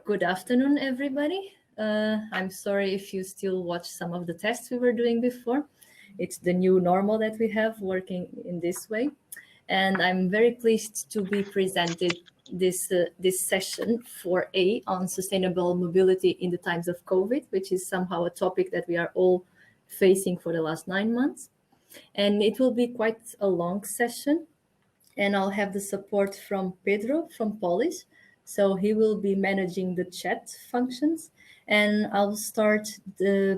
Good afternoon, everybody. I'm sorry if you still watch some of the tests we were doing before. It's the new normal that we have working in this way. And I'm very pleased to be presented this session 4A on sustainable mobility in the times of COVID, which is somehow a topic that we are all facing for the last 9 months. And it will be quite a long session. And I'll have the support from Pedro from POLIS. So he will be managing the chat functions. And I'll start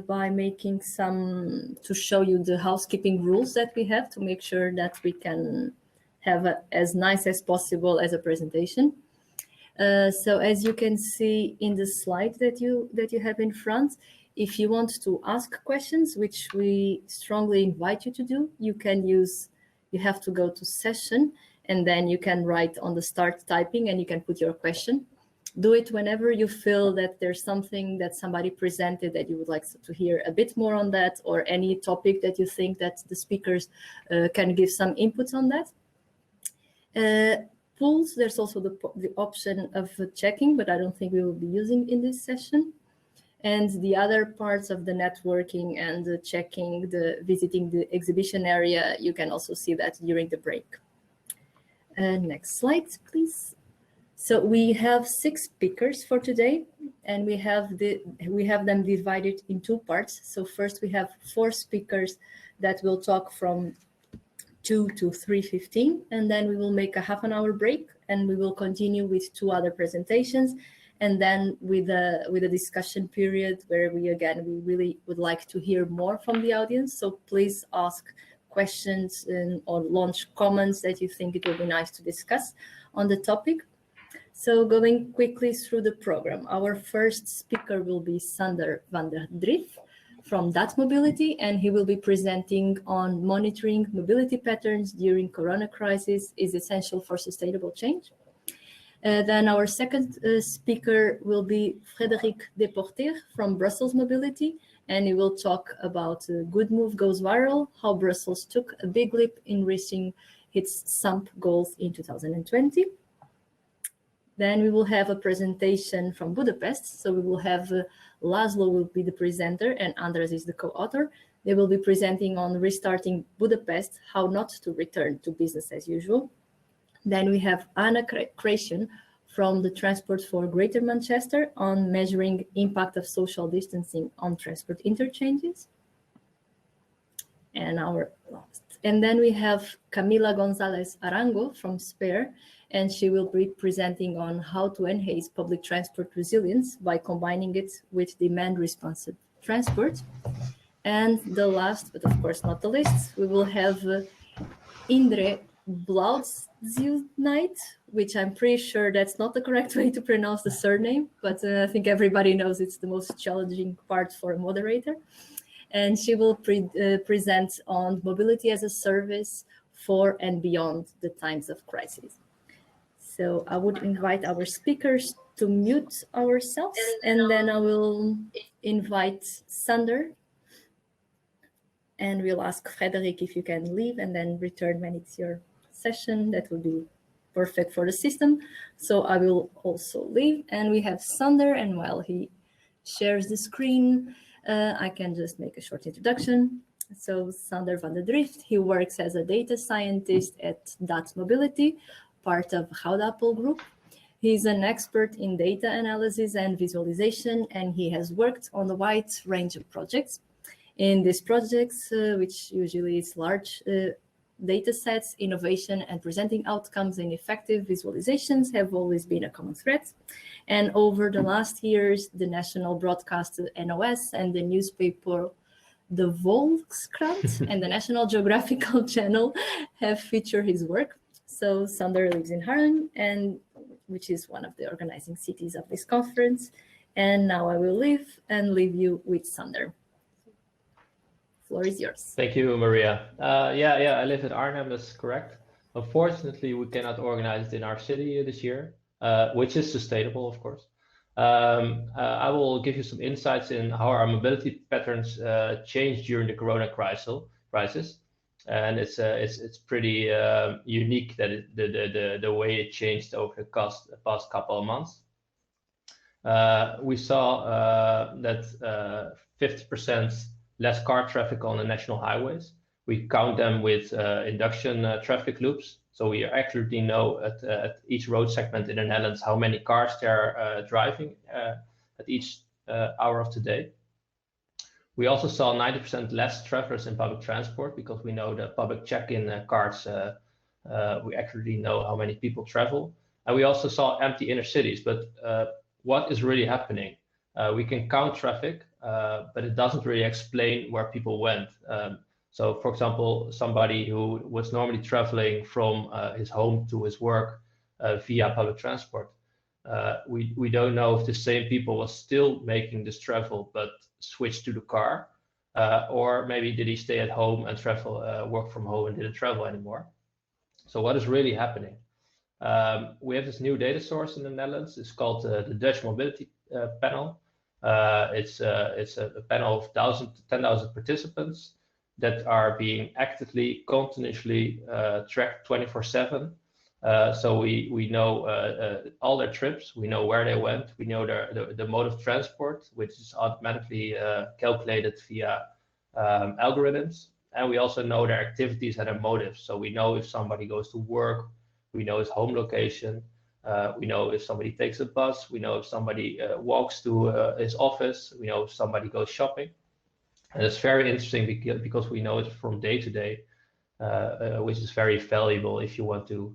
by making to show you the housekeeping rules that we have to make sure that we can have as nice as possible as a presentation. So as you can see in the slide that you have in front, if you want to ask questions, which we strongly invite you to do, you have to go to session, and then you can write on the start typing and you can put your question. Do it whenever you feel that there's something that somebody presented that you would like to hear a bit more on that, or any topic that you think that the speakers can give some input on that. Polls, there's also the option of checking, but I don't think we will be using in this session. And the other parts of the networking and the checking, visiting the exhibition area, you can also see that during the break. Next slide, please. So we have 6 speakers for today, and we have them divided in 2 parts. So first we have 4 speakers that will talk from 2 to 3:15, and then we will make a half-an-hour break, and we will continue with 2 other presentations, and then with a discussion period where we really would like to hear more from the audience. So please ask questions or launch comments that you think it will be nice to discuss on the topic. So going quickly through the program, our first speaker will be Sándor van der Drift from DAT.mobility, and he will be presenting on monitoring mobility patterns during Corona crisis is essential for sustainable change. Then our second speaker will be Frederik Depoortere from Brussels Mobility, and he will talk about GoodMove goes viral, how Brussels took a big leap in reaching its SUMP goals in 2020. Then we will have a presentation from Budapest. So we will have László will be the presenter and András is the co-author. They will be presenting on restarting Budapest, how not to return to business as usual. Then we have Craciun from the Transport for Greater Manchester on measuring impact of social distancing on transport interchanges. And our last. And then we have Camila Gonzalez Arango from SPARE, and she will be presenting on how to enhance public transport resilience by combining it with demand-responsive transport. And the last, but of course not the least, we will have Indre Blaudzielnight, which I'm pretty sure that's not the correct way to pronounce the surname, but I think everybody knows it's the most challenging part for a moderator. And she will present on mobility as a service for and beyond the times of crisis. So I would invite our speakers to mute ourselves, and then I will invite Sándor, and we'll ask Frederik if you can leave and then return when it's your session. That would be perfect for the system. So I will also leave, and we have Sándor, and while he shares the screen, I can just make a short introduction. So Sándor van der Drift, he works as a data scientist at DAT.mobility, part of Houdapple Group. He's an expert in data analysis and visualization, and he has worked on a wide range of projects. In these projects, which usually is large data sets, innovation and presenting outcomes in effective visualizations have always been a common thread. And over the last years, the national broadcaster NOS and the newspaper The Volkskrant and the National Geographical Channel have featured his work. So Sándor lives in Haarlem, which is one of the organizing cities of this conference. And now I will leave you with Sándor. Floor is yours. Thank you, Maria. I live in Arnhem, that's correct. Unfortunately, we cannot organize it in our city this year, which is sustainable, of course. I will give you some insights in how our mobility patterns changed during the Corona crisis. And it's pretty unique that the way it changed over the past couple of months. we saw that 50% less car traffic on the national highways. We count them with induction traffic loops. So we accurately know at each road segment in the Netherlands how many cars they're driving at each hour of the day. We also saw 90% less travelers in public transport because we know the public check-in cards, we accurately know how many people travel. And we also saw empty inner cities, but what is really happening? We can count traffic, but it doesn't really explain where people went. So for example, somebody who was normally traveling from his home to his work via public transport, we don't know if the same people was still making this travel, but switched to the car, or maybe did he stay at home and travel, work from home and didn't travel anymore. So what is really happening? We have this new data source in the Netherlands. It's called the DAT.mobility panel. It's a panel of 10,000 participants that are being actively, continuously tracked 24/7. So we know all their trips, we know where they went, we know the mode of transport, which is automatically calculated via algorithms. And we also know their activities and their motives. So we know if somebody goes to work, we know his home location, we know if somebody takes a bus, we know if somebody walks to his office, we know if somebody goes shopping. And it's very interesting because we know it from day to day, which is very valuable if you want to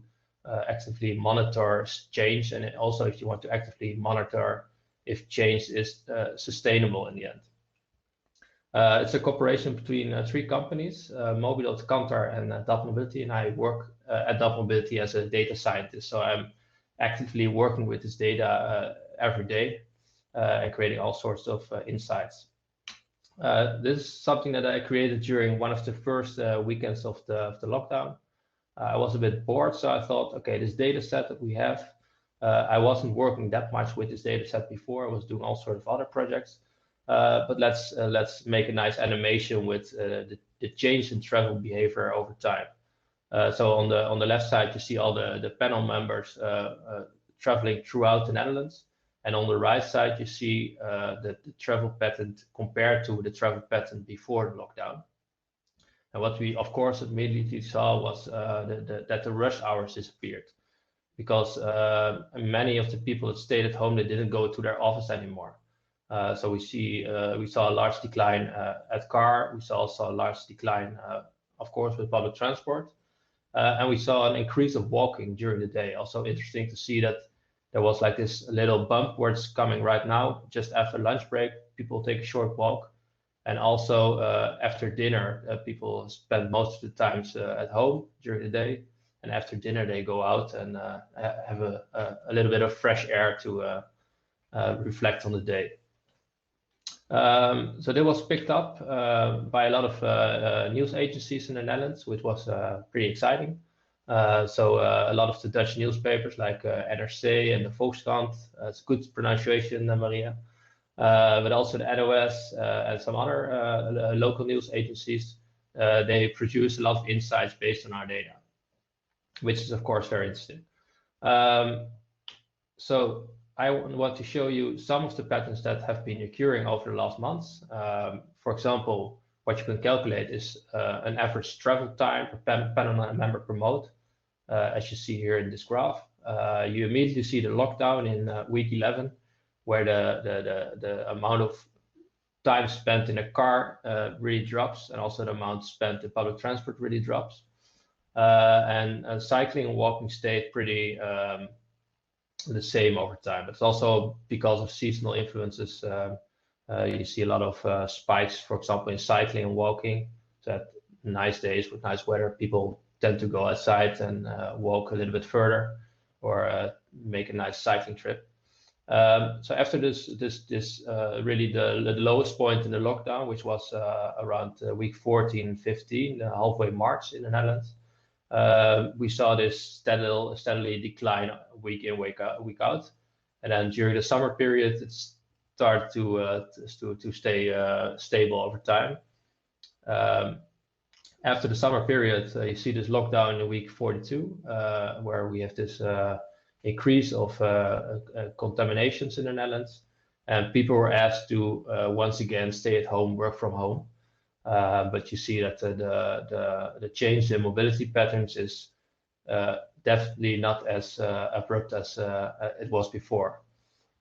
actively monitor change, and also if you want to actively monitor if change is sustainable in the end. It's a cooperation between 3 companies, Mobilot, Kantar, and DAT.mobility, and I work at DAT.mobility as a data scientist. So I'm actively working with this data every day and creating all sorts of insights. This is something that I created during one of the first weekends of the lockdown. I was a bit bored, so I thought, okay, this data set that we have, I wasn't working that much with this data set before. I was doing all sorts of other projects, but let's make a nice animation with the change in travel behavior over time. So on the left side, you see all the panel members traveling throughout the Netherlands. And on the right side, you see the travel pattern compared to the travel pattern before the lockdown. And what we, of course, immediately saw was that the rush hours disappeared, because many of the people that stayed at home, they didn't go to their office anymore. So we saw a large decline at car. We saw also a large decline, of course, with public transport. And we saw an increase of walking during the day. Also interesting to see that there was like this little bump where it's coming right now, just after lunch break, people take a short walk. And also after dinner, people spend most of the times at home during the day. And after dinner, they go out and have a little bit of fresh air to reflect on the day. So that was picked up by a lot of news agencies in the Netherlands, which was pretty exciting. So a lot of the Dutch newspapers like NRC and the Volkskrant, it's good pronunciation, Maria, but also the NOS and some other local news agencies, they produce a lot of insights based on our data, which is of course very interesting. So I want to show you some of the patterns that have been occurring over the last months. For example, what you can calculate is an average travel time per panel member per mode, as you see here in this graph. You immediately see the lockdown in week 11, where the amount of time spent in a car really drops, and also the amount spent in public transport really drops. And cycling and walking stayed pretty the same over time. It's also because of seasonal influences. You see a lot of spikes, for example, in cycling and walking. So at nice days with nice weather, people tend to go outside and walk a little bit further, or make a nice cycling trip. So after this really the lowest point in the lockdown, which was around week 14, 15, halfway March in the Netherlands, we saw this steadily decline week in, week out. And then during the summer period, it started to stay stable over time. After the summer period, you see this lockdown in week 42, where we have this increase of contaminations in the Netherlands, and people were asked to once again stay at home, work from home. But you see that the change in mobility patterns is definitely not as abrupt as it was before.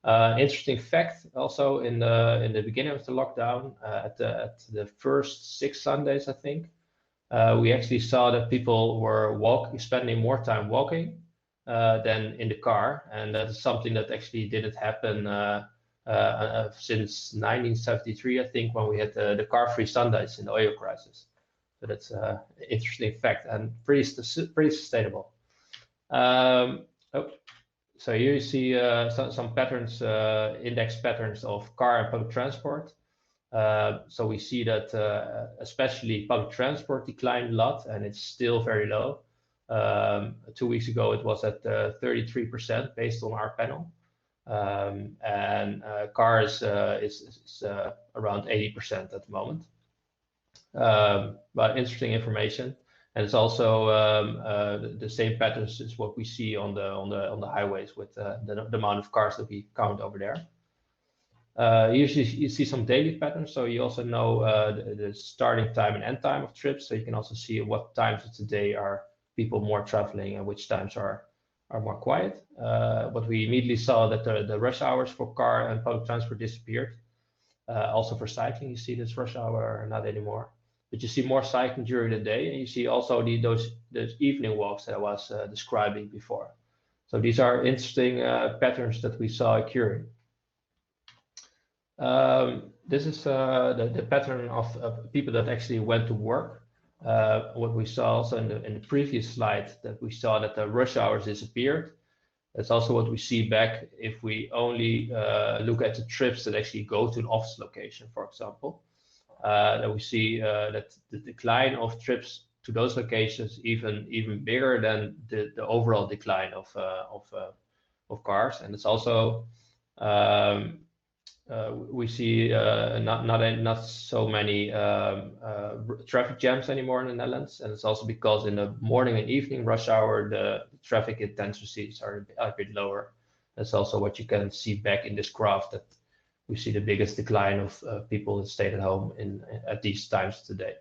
Interesting fact also in the beginning of the lockdown, at the first 6 Sundays, I think, we actually saw that people were spending more time walking than in the car, and that is something that actually didn't happen since 1973, I think, when we had the car-free Sundays in the oil crisis. So that's an interesting fact and pretty sustainable. So here you see some patterns, index patterns of car and public transport. So we see that especially public transport declined a lot, and it's still very low. 2 weeks ago, it was at 33% based on our panel. And cars is around 80% at the moment. But interesting information. And it's also the same patterns as what we see on the highways with the amount of cars that we count over there. Usually you see some daily patterns, so you also know the starting time and end time of trips. So you can also see what times of the day are people more traveling and which times are more quiet. But we immediately saw that the rush hours for car and public transport disappeared. Also for cycling, you see this rush hour not anymore. But you see more cycling during the day, and you see also those evening walks that I was describing before. So these are interesting patterns that we saw occurring. This is the pattern of people that actually went to work. What we saw also in the previous slide, that we saw that the rush hours disappeared. That's also what we see back if we only look at the trips that actually go to an office location, for example. That we see that the decline of trips to those locations even bigger than the overall decline of cars. And it's also we see not so many traffic jams anymore in the Netherlands, and it's also because in the morning and evening rush hour the traffic intensities are a bit lower. That's also what you can see back in this graph, that we see the biggest decline of people that stayed at home at these times today.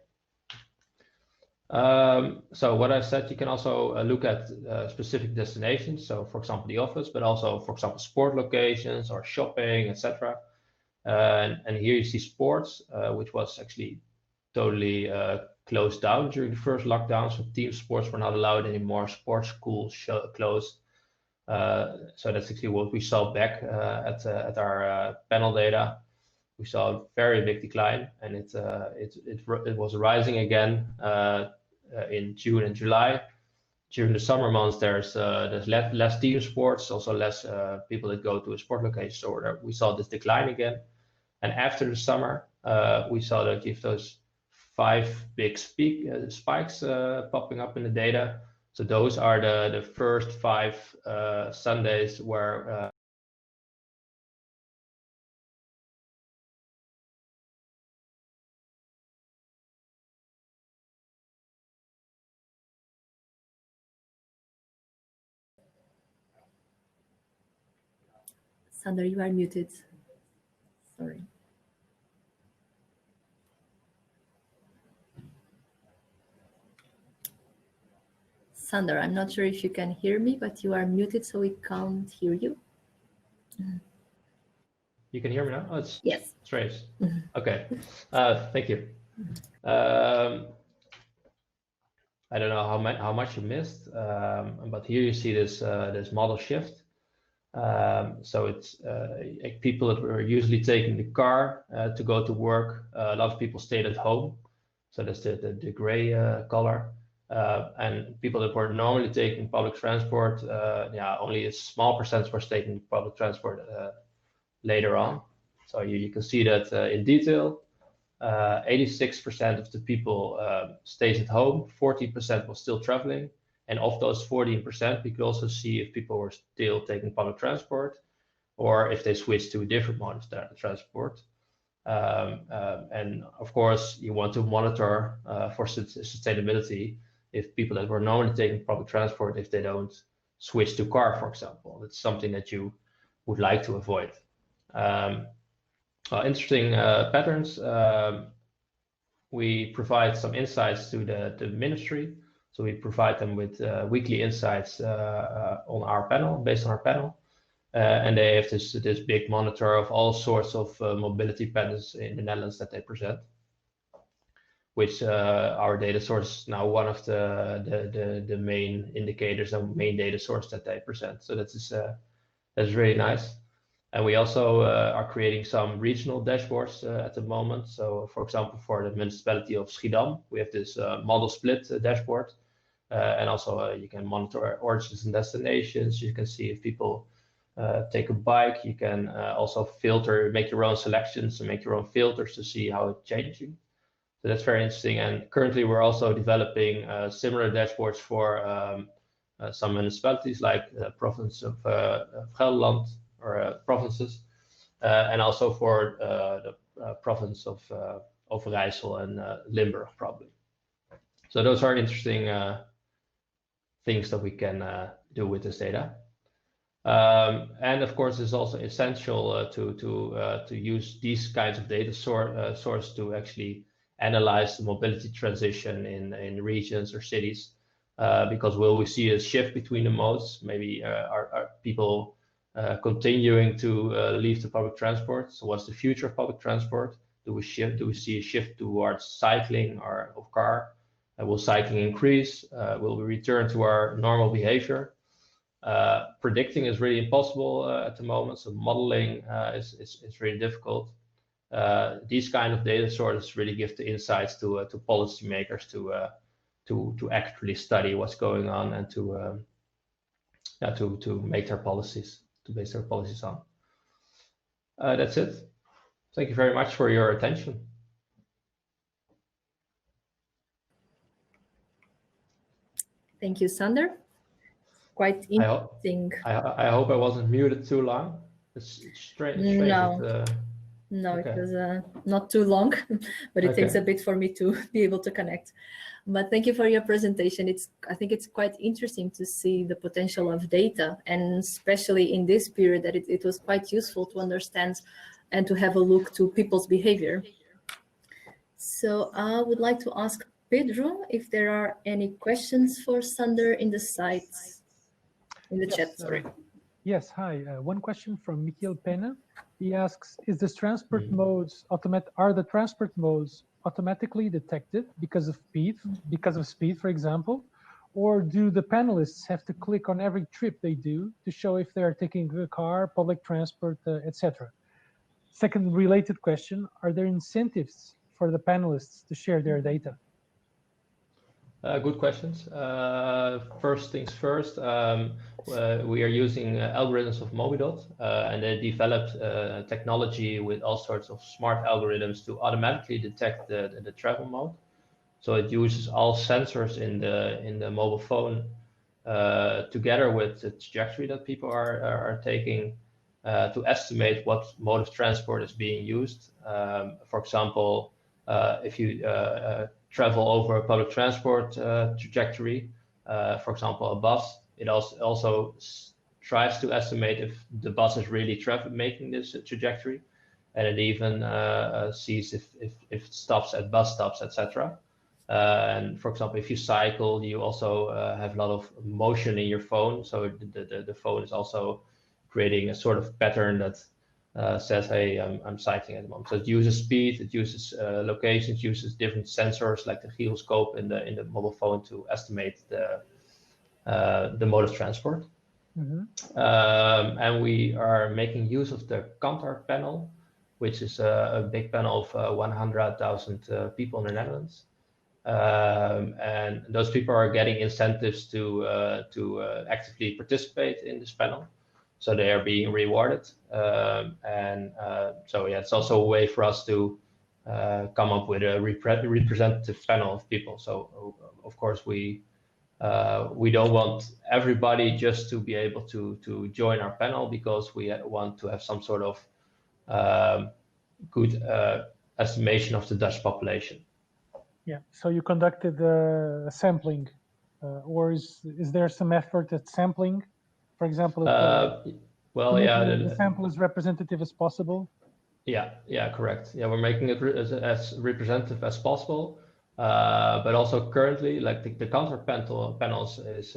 So what I said, you can also look at specific destinations. So for example, the office, but also for example, sport locations or shopping, etc. And here you see sports, which was actually totally closed down during the first lockdown. So team sports were not allowed anymore. Sports schools closed. So that's actually what we saw back at our panel data. We saw a very big decline, and it was rising again in June and July. During the summer months, there's less team sports, also less people that go to a sport location. So we saw this decline again. And after the summer, we saw that you have those 5 big spikes popping up in the data. So those are the first 5 Sundays where Sándor, you are muted. Sorry. Sándor, I'm not sure if you can hear me, but you are muted, so we can't hear you. You can hear me now? Oh, it's yes. Strange. Okay. Thank you. I don't know how much you missed, but here you see this model shift. So it's people that were usually taking the car to go to work. A lot of people stayed at home. So that's the gray color. And people that were normally taking public transport, only a small percentage were taking public transport later on. So you can see that in detail. 86% of the people stays at home, 14% was still traveling. And of those 14%, we could also see if people were still taking public transport or if they switched to a different mode of transport. And of course, you want to monitor for sustainability if people that were normally taking public transport, if they don't switch to car, for example. It's something that you would like to avoid. Interesting patterns. We provide some insights to the ministry. So we provide them with weekly insights on our panel, based on our panel. And they have this big monitor of all sorts of mobility patterns in the Netherlands that they present, which our data source is now one of the main indicators and main data source that they present. So that's really nice. And we also are creating some regional dashboards at the moment. So, for example, for the municipality of Schiedam, we have this model split dashboard. And also you can monitor origins and destinations. You can see if people take a bike. You can also filter, make your own selections and make your own filters to see how it's changing. So that's very interesting. And currently we're also developing similar dashboards for some municipalities like the province of Gelderland or provinces, and also for the province of Overijssel and Limburg probably. So those are interesting things that we can do with this data. And of course, it's also essential to use these kinds of data source to actually analyze the mobility transition in regions or cities, because will we see a shift between the modes? Maybe are people continuing to leave the public transport? So what's the future of public transport? Do we see a shift towards cycling or of car? Will cycling increase? Will we return to our normal behavior? Predicting is really impossible at the moment, so modeling is really difficult. These kind of data sources really give the insights to policymakers to accurately study what's going on and to make their policies, to base their policies on. That's it. Thank you very much for your attention. Thank you, Sándor. Quite interesting. I hope I wasn't muted too long. It's strange. No, okay. It was not too long, but it takes a bit for me to be able to connect. But thank you for your presentation. I think it's quite interesting to see the potential of data, and especially in this period that it was quite useful to understand and to have a look to people's behavior. So I would like to ask Pedro if there are any questions for Sándor in the sites, in the chat, sorry. Yes, hi. One question from Michiel Pena. He asks, are the transport modes automatically detected because of speed, for example? Or do the panelists have to click on every trip they do to show if they are taking a car, public transport, etc.? Second related question, are there incentives for the panelists to share their data? Good questions. First things first, we are using algorithms of Mobidot, and they developed technology with all sorts of smart algorithms to automatically detect the travel mode. So it uses all sensors in the mobile phone together with the trajectory that people are taking to estimate what mode of transport is being used. For example, if you travel over a public transport trajectory, for example, a bus, it also tries to estimate if the bus is really making this trajectory, and it even sees if it stops at bus stops, etc. And for example, if you cycle, you also have a lot of motion in your phone, so the phone is also creating a sort of pattern that says, hey, I'm cycling at the moment. So it uses speed, it uses locations, uses different sensors like the gyroscope in the mobile phone to estimate the mode of transport. And we are making use of the Kantar panel, which is a big panel of 100,000 people in the Netherlands. And those people are getting incentives to actively participate in this panel. So they are being rewarded. So yeah, it's also a way for us to come up with a representative panel of people. So of course we don't want everybody just to be able to join our panel, because we want to have some sort of good estimation of the Dutch population. Yeah, so you conducted sampling, or is there some effort at sampling For example, well, yeah, the sample is representative as possible. Yeah, correct. Yeah, we're making it as representative as possible. But also currently, like the counter panels is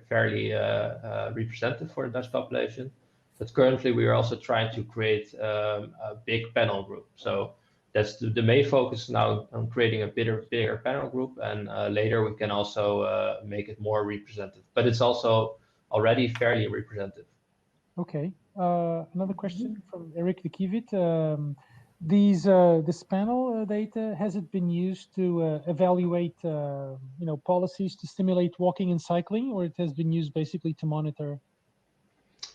fairly representative for the Dutch population. But currently, we are also trying to create a big panel group. So that's the main focus now on creating a bigger panel group, and later we can also make it more representative. But it's also already fairly representative. Okay. Another question from Eric de Kiewit. This panel data, has it been used to evaluate policies to stimulate walking and cycling, or it has been used basically to monitor?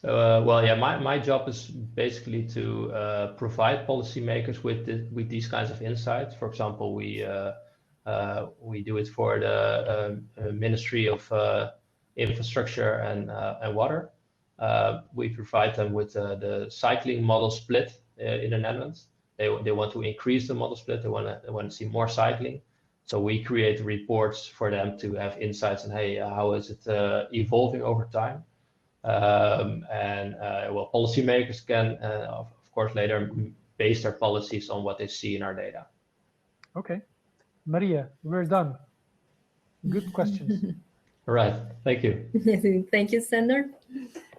Well, yeah, my job is basically to provide policymakers with these kinds of insights. For example, we do it for the Ministry of Infrastructure and Water. We provide them with the cycling model split in the Netherlands. They want to increase the model split. They want to see more cycling. So we create reports for them to have insights on, hey, how is it evolving over time? Well, policymakers can, of course, later base their policies on what they see in our data. Okay, Maria, we're done. Good questions. All right, thank you. Thank you, Sándor.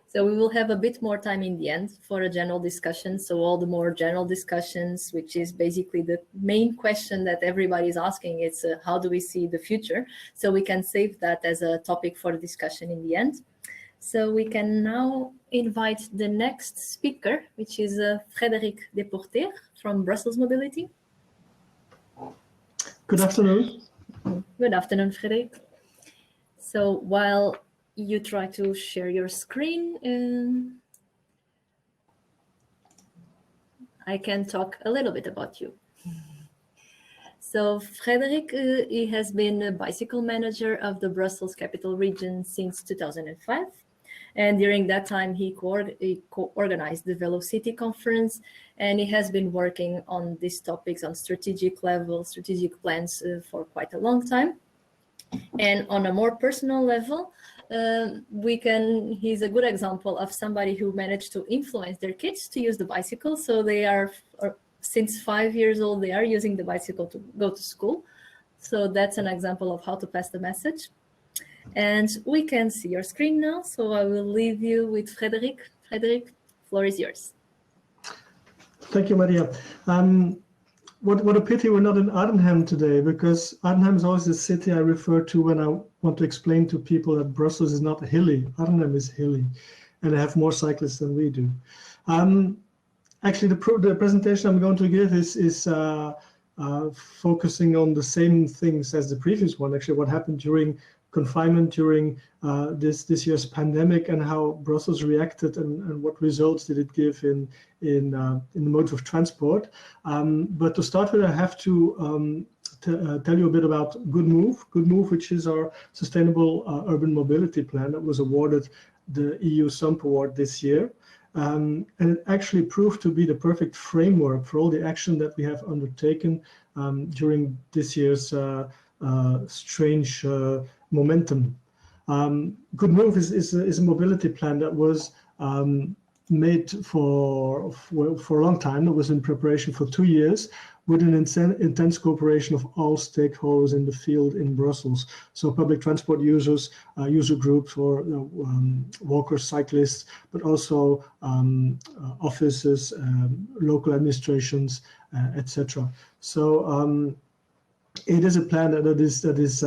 So we will have a bit more time in the end for a general discussion. So all the more general discussions, which is basically the main question that everybody is asking, it's how do we see the future? So we can save that as a topic for discussion in the end. So we can now invite the next speaker, which is Frederik Depoortere from Brussels Mobility. Good afternoon. Good afternoon, Frederik. So while you try to share your screen, I can talk a little bit about you. So Frederik, he has been a bicycle manager of the Brussels capital region since 2005. And during that time, he co-organized the Velocity Conference, and he has been working on these topics on strategic level, strategic plans for quite a long time. And on a more personal level, he's a good example of somebody who managed to influence their kids to use the bicycle. So they are, since 5 years old, they are using the bicycle to go to school. So that's an example of how to pass the message. And we can see your screen now. So I will leave you with Frederik. Frederik, floor is yours. Thank you, Maria. What a pity we're not in Arnhem today, because Arnhem is always the city I refer to when I want to explain to people that Brussels is not hilly. Arnhem is hilly, and they have more cyclists than we do. Actually, the presentation I'm going to give is focusing on the same things as the previous one. Actually, what happened during confinement during this year's pandemic, and how Brussels reacted, and what results did it give in the modes of transport. But to start with, I have to tell you a bit about GoodMove. GoodMove, which is our sustainable urban mobility plan that was awarded the EU SUMP award this year. And it actually proved to be the perfect framework for all the action that we have undertaken during this year's strange momentum. GoodMove is a mobility plan that was made for a long time. It was in preparation for 2 years, with an intense cooperation of all stakeholders in the field in Brussels. So public transport users, user groups, or walkers, cyclists, but also offices, local administrations, etc. So it is a plan that is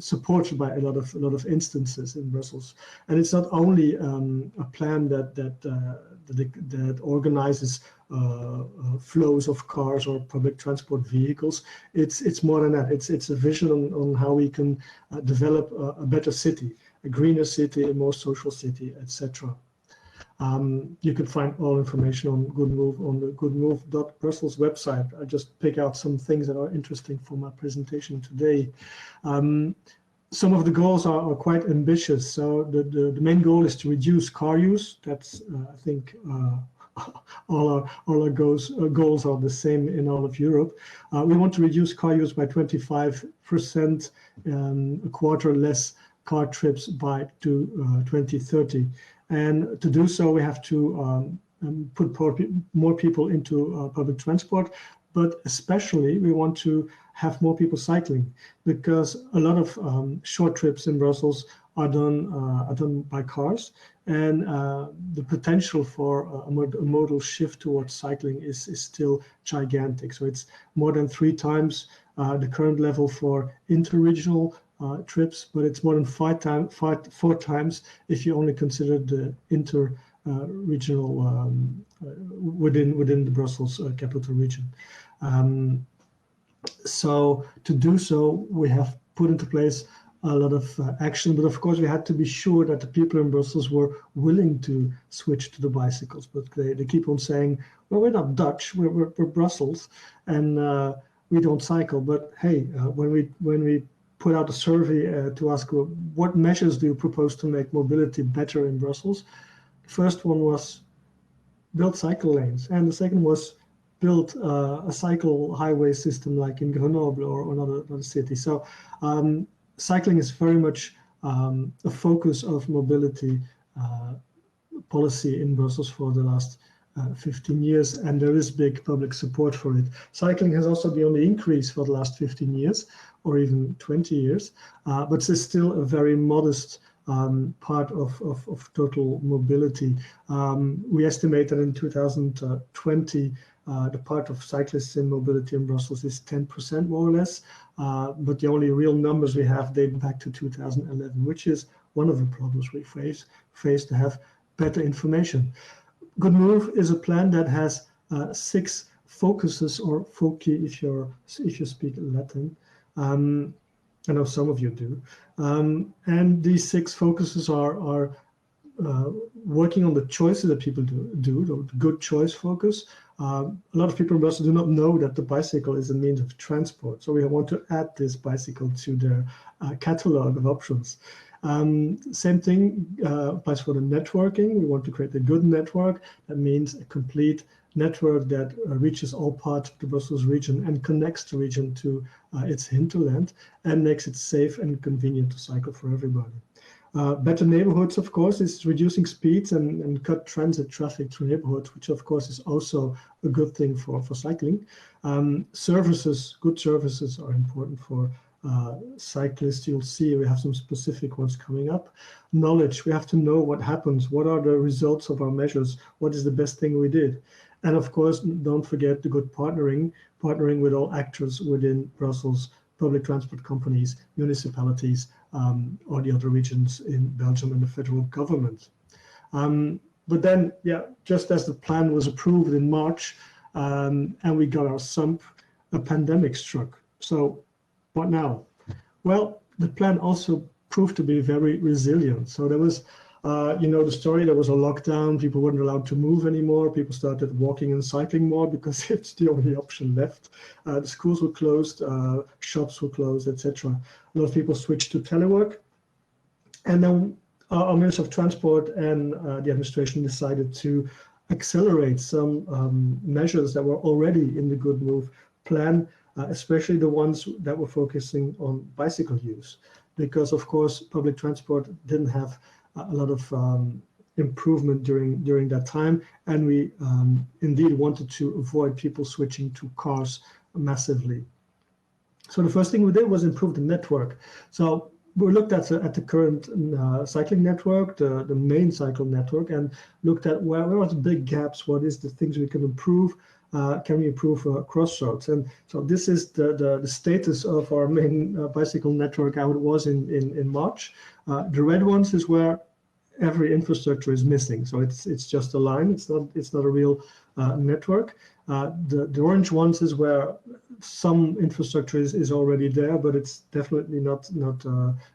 supported by a lot of instances in Brussels, and it's not only a plan that organizes flows of cars or public transport vehicles. It's more than that. It's a vision on how we can develop a better city, a greener city, a more social city, etc. You can find all information on GoodMove on the goodmove.brussels website. I just pick out some things that are interesting for my presentation today. Some of the goals are quite ambitious. So the main goal is to reduce car use. That's I think all our goals are the same in all of Europe. We want to reduce car use by 25%, a quarter less car trips by 2030. And to do so, we have to put more people into public transport, but especially we want to have more people cycling, because a lot of short trips in Brussels are done by cars, and the potential for a modal shift towards cycling is still gigantic. So it's more than 3 times the current level for interregional trips, but it's more than 4 times if you only consider the interregional within the Brussels capital region. So to do so, we have put into place a lot of action, but of course we had to be sure that the people in Brussels were willing to switch to the bicycles. But they keep on saying, well, we're not Dutch, we're Brussels, and we don't cycle. But hey, when we put out a survey to ask what measures do you propose to make mobility better in Brussels, the first one was build cycle lanes, and the second was build a cycle highway system like in Grenoble or another city. So cycling is very much a focus of mobility policy in Brussels for the last 15 years, and there is big public support for it. Cycling has also been on the increase for the last 15 years or even 20 years, but it's still a very modest part of total mobility. We estimate that in 2020, the part of cyclists in mobility in Brussels is 10% more or less, but the only real numbers we have date back to 2011, which is one of the problems we face to have better information. GoodMove is a plan that has 6 focuses, or foci if you speak Latin. I know some of you do. And these 6 focuses are working on the choices that people do, the good choice focus. A lot of people in Brussels do not know that the bicycle is a means of transport. So we want to add this bicycle to their catalog of options. Same thing applies for the networking. We want to create a good network. That means a complete network that reaches all parts of the Brussels region and connects the region to its hinterland and makes it safe and convenient to cycle for everybody. Better neighborhoods, of course, is reducing speeds and cut transit traffic through neighborhoods, which of course is also a good thing for cycling. Services, good services are important for cyclists. You'll see we have some specific ones coming up. Knowledge, we have to know what happens, what are the results of our measures, what is the best thing we did. And of course, don't forget the good partnering with all actors within Brussels, public transport companies, municipalities, or the other regions in Belgium and the federal government. But then, yeah, just as the plan was approved in March and we got our SUMP, a pandemic struck. So what now? Well, the plan also proved to be very resilient. So there was, you know the story, there was a lockdown, people weren't allowed to move anymore, people started walking and cycling more because it's the only option left. The schools were closed, shops were closed, etc. A lot of people switched to telework. And then our Minister of Transport and the administration decided to accelerate some measures that were already in the GoodMove plan, especially the ones that were focusing on bicycle use. Because of course, public transport didn't have a lot of improvement during that time, and we indeed wanted to avoid people switching to cars massively. So the first thing we did was improve the network. So we looked at the current cycling network, the main cycle network, and looked at where are the big gaps, what is the things we can improve, can we improve crossroads. And so this is the status of our main bicycle network, how it was in March. The red ones is where every infrastructure is missing, so it's just a line. It's not a real network. The orange ones is where some infrastructure is already there, but it's definitely not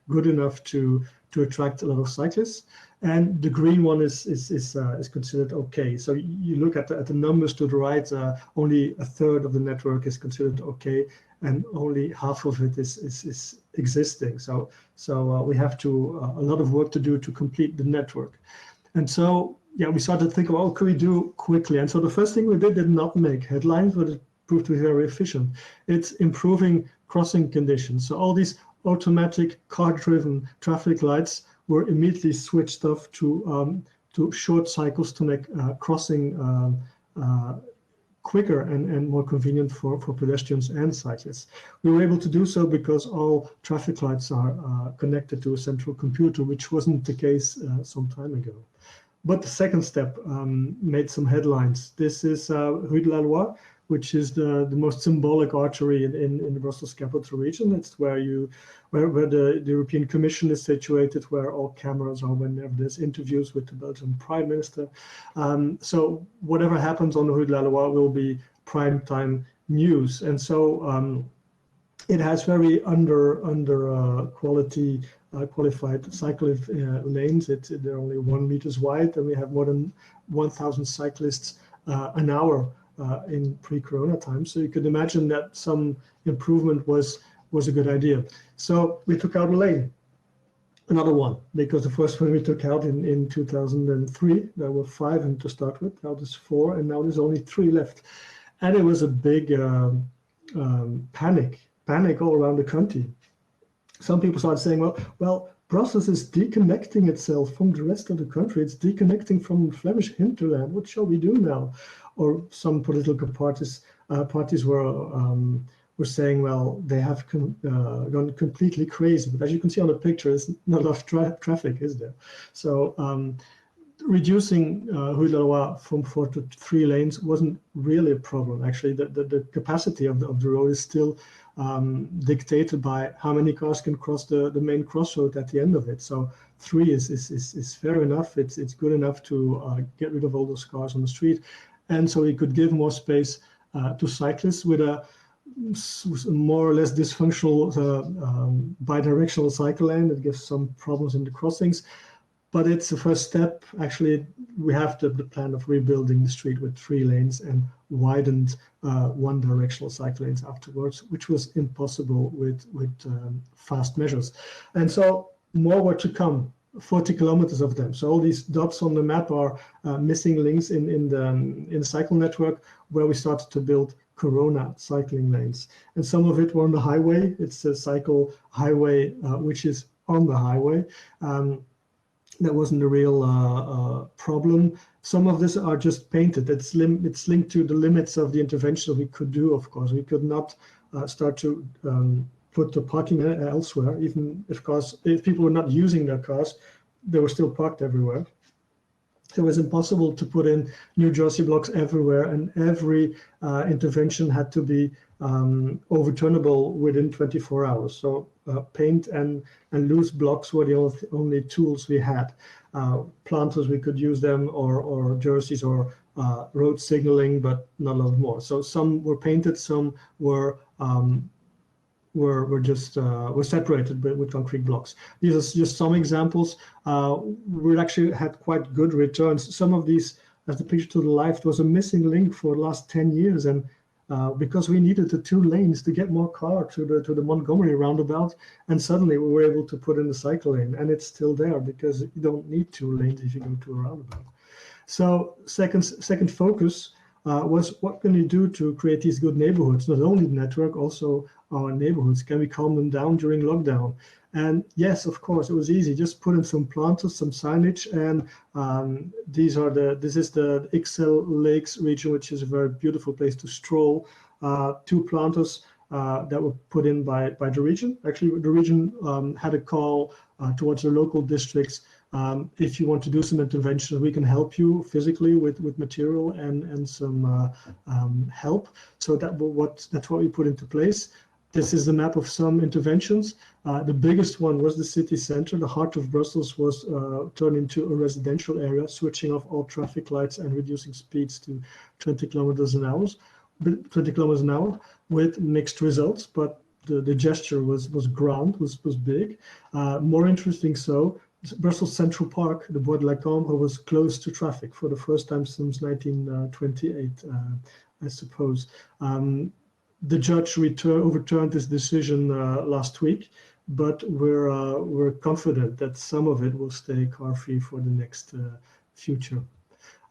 good enough to attract a lot of cyclists. And the green one is considered okay. So you look at the numbers to the right. Only 1/3 of the network is considered okay, and only half of it is existing. So we have a lot of work to do to complete the network. And so yeah, we started to think about what could we do quickly. And so the first thing we did not make headlines, but it proved to be very efficient. It's improving crossing conditions. So all these automatic car-driven traffic lights were immediately switched off to short cycles to make crossing quicker and more convenient for pedestrians and cyclists. We were able to do so because all traffic lights are connected to a central computer, which wasn't the case some time ago. But the second step made some headlines. This is Rue de la Loi, which is the most symbolic artery in the Brussels capital region. It's where the European Commission is situated, where all cameras are whenever there's interviews with the Belgian Prime Minister. So whatever happens on the Rue de la Loi will be prime time news. And so it has very qualified cycle lanes. They're only 1 meter wide, and we have more than 1,000 cyclists an hour in pre-corona time. So you could imagine that some improvement was a good idea. So we took out a lane, another one, because the first one we took out in 2003, there were 5 to start with, now there's 4, and now there's only 3 left. And it was a big panic all around the country. Some people started saying, well, Brussels is deconnecting itself from the rest of the country. It's deconnecting from Flemish hinterland. What shall we do now? Or some political parties were saying, well, they have gone completely crazy. But as you can see on the picture, there's not enough traffic, is there? So reducing Rue de la Loi from 4 to 3 lanes wasn't really a problem. Actually, the capacity of the road is still dictated by how many cars can cross the main crossroad at the end of it. So 3 is fair enough. It's good enough to get rid of all those cars on the street. And so we could give more space to cyclists with a more or less dysfunctional bidirectional cycle lane that gives some problems in the crossings. But it's the first step. Actually, we have the plan of rebuilding the street with 3 lanes and widened one-directional cycle lanes afterwards, which was impossible with fast measures. And so more were to come. 40 kilometers of them. So all these dots on the map are missing links in the cycle network where we started to build Corona cycling lanes. And some of it were on the highway. It's a cycle highway which is on the highway. That wasn't a real problem. Some of this are just painted. It's linked to the limits of the intervention we could do, of course. We could not start to put the parking elsewhere, even if people were not using their cars, they were still parked everywhere. It was impossible to put in New Jersey blocks everywhere, and every intervention had to be overturnable within 24 hours. So paint and loose blocks were the only tools we had. Planters, we could use them, or jerseys, or road signaling, but not a lot more. So some were painted, some were separated with concrete blocks. These are just some examples. We actually had quite good returns. Some of these, as the picture to the left, was a missing link for the last 10 years, and because we needed the 2 lanes to get more car to the Montgomery roundabout, and suddenly we were able to put in the cycle lane, and it's still there because you don't need 2 lanes if you go to a roundabout. So second focus was what can we do to create these good neighborhoods? Not only the network, also our neighborhoods. Can we calm them down during lockdown? And yes, of course, it was easy. Just put in some planters, some signage, and this is the Ixelles Lakes region, which is a very beautiful place to stroll. 2 planters that were put in by the region. Actually, the region had a call towards the local districts. If you want to do some intervention, we can help you physically with material and some help. So that's what we put into place. This is the map of some interventions. The biggest one was the city center. The heart of Brussels was turned into a residential area, switching off all traffic lights and reducing speeds to 20 kilometers an hour with mixed results. But the gesture was grand, was big. More interesting so, Brussels Central Park, the Bois de la Cambre, was closed to traffic for the first time since 1928, I suppose. The judge overturned this decision last week, but we're confident that some of it will stay car-free for the next future.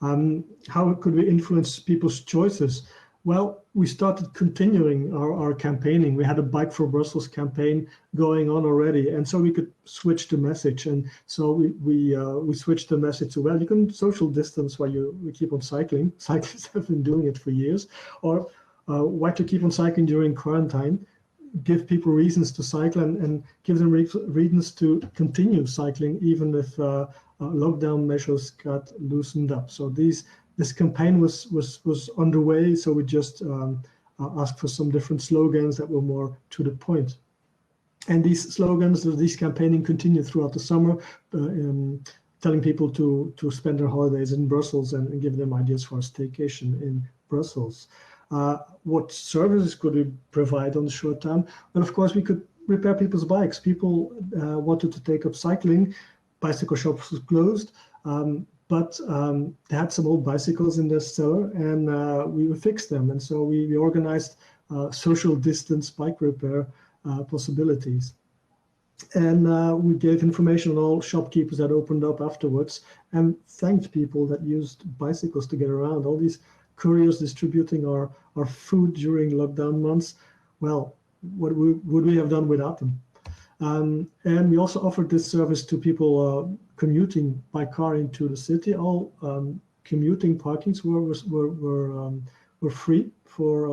How could we influence people's choices? Well, we started continuing our campaigning. We had a Bike for Brussels campaign going on already, and so we could switch the message. And so we switched the message to, well, you can social distance while we keep on cycling. Cyclists have been doing it for years. Or why to keep on cycling during quarantine? Give people reasons to cycle and give them reasons to continue cycling even if lockdown measures got loosened up. So this campaign was underway, so we just asked for some different slogans that were more to the point. And these slogans, this campaigning continued throughout the summer, telling people to spend their holidays in Brussels and give them ideas for a staycation in Brussels. What services could we provide on the short term? Well, of course, we could repair people's bikes. People wanted to take up cycling. Bicycle shops were closed. But they had some old bicycles in their cellar, and we fixed them. And so we organized social distance bike repair possibilities. And we gave information on all shopkeepers that opened up afterwards and thanked people that used bicycles to get around. All these couriers distributing our food during lockdown months, well, what would we have done without them? And we also offered this service to people commuting by car into the city. All commuting parkings were free for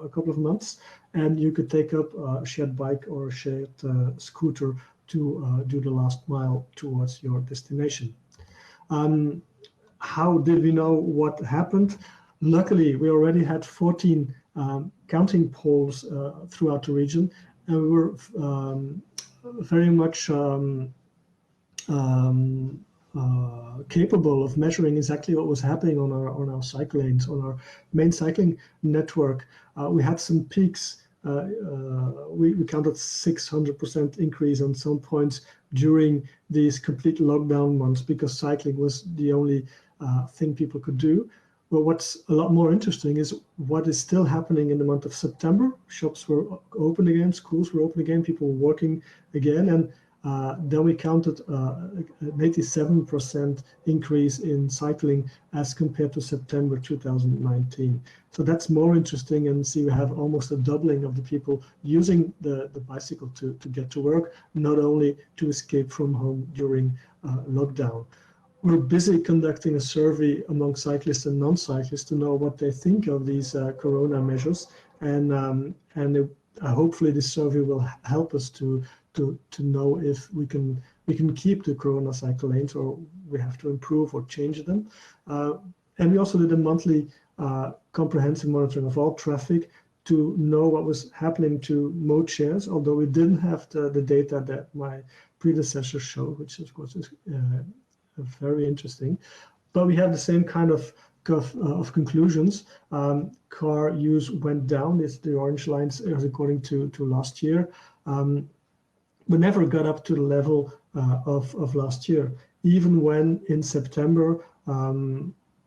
a couple of months, and you could take up a shared bike or a shared scooter to do the last mile towards your destination. How did we know what happened? Luckily, we already had 14 counting poles throughout the region, and we were very much capable of measuring exactly what was happening on our cycle lanes, on our main cycling network. We had some peaks. We counted 600% increase on some points during these complete lockdown months because cycling was the only thing people could do. But what's a lot more interesting is what is still happening in the month of September. Shops were open again, schools were open again, people were working again, and then we counted an 87% increase in cycling as compared to September 2019. So that's more interesting, and see we have almost a doubling of the people using the bicycle to get to work, not only to escape from home during lockdown. We're busy conducting a survey among cyclists and non-cyclists to know what they think of these corona measures, and hopefully this survey will help us to know if we can keep the corona cycle lanes or we have to improve or change them. And we also did a monthly comprehensive monitoring of all traffic to know what was happening to mode shares, although we didn't have the data that my predecessor showed, which of course is very interesting. But we have the same kind of conclusions. Car use went down. It's the orange lines as according to last year. We never got up to the level of last year, even when in September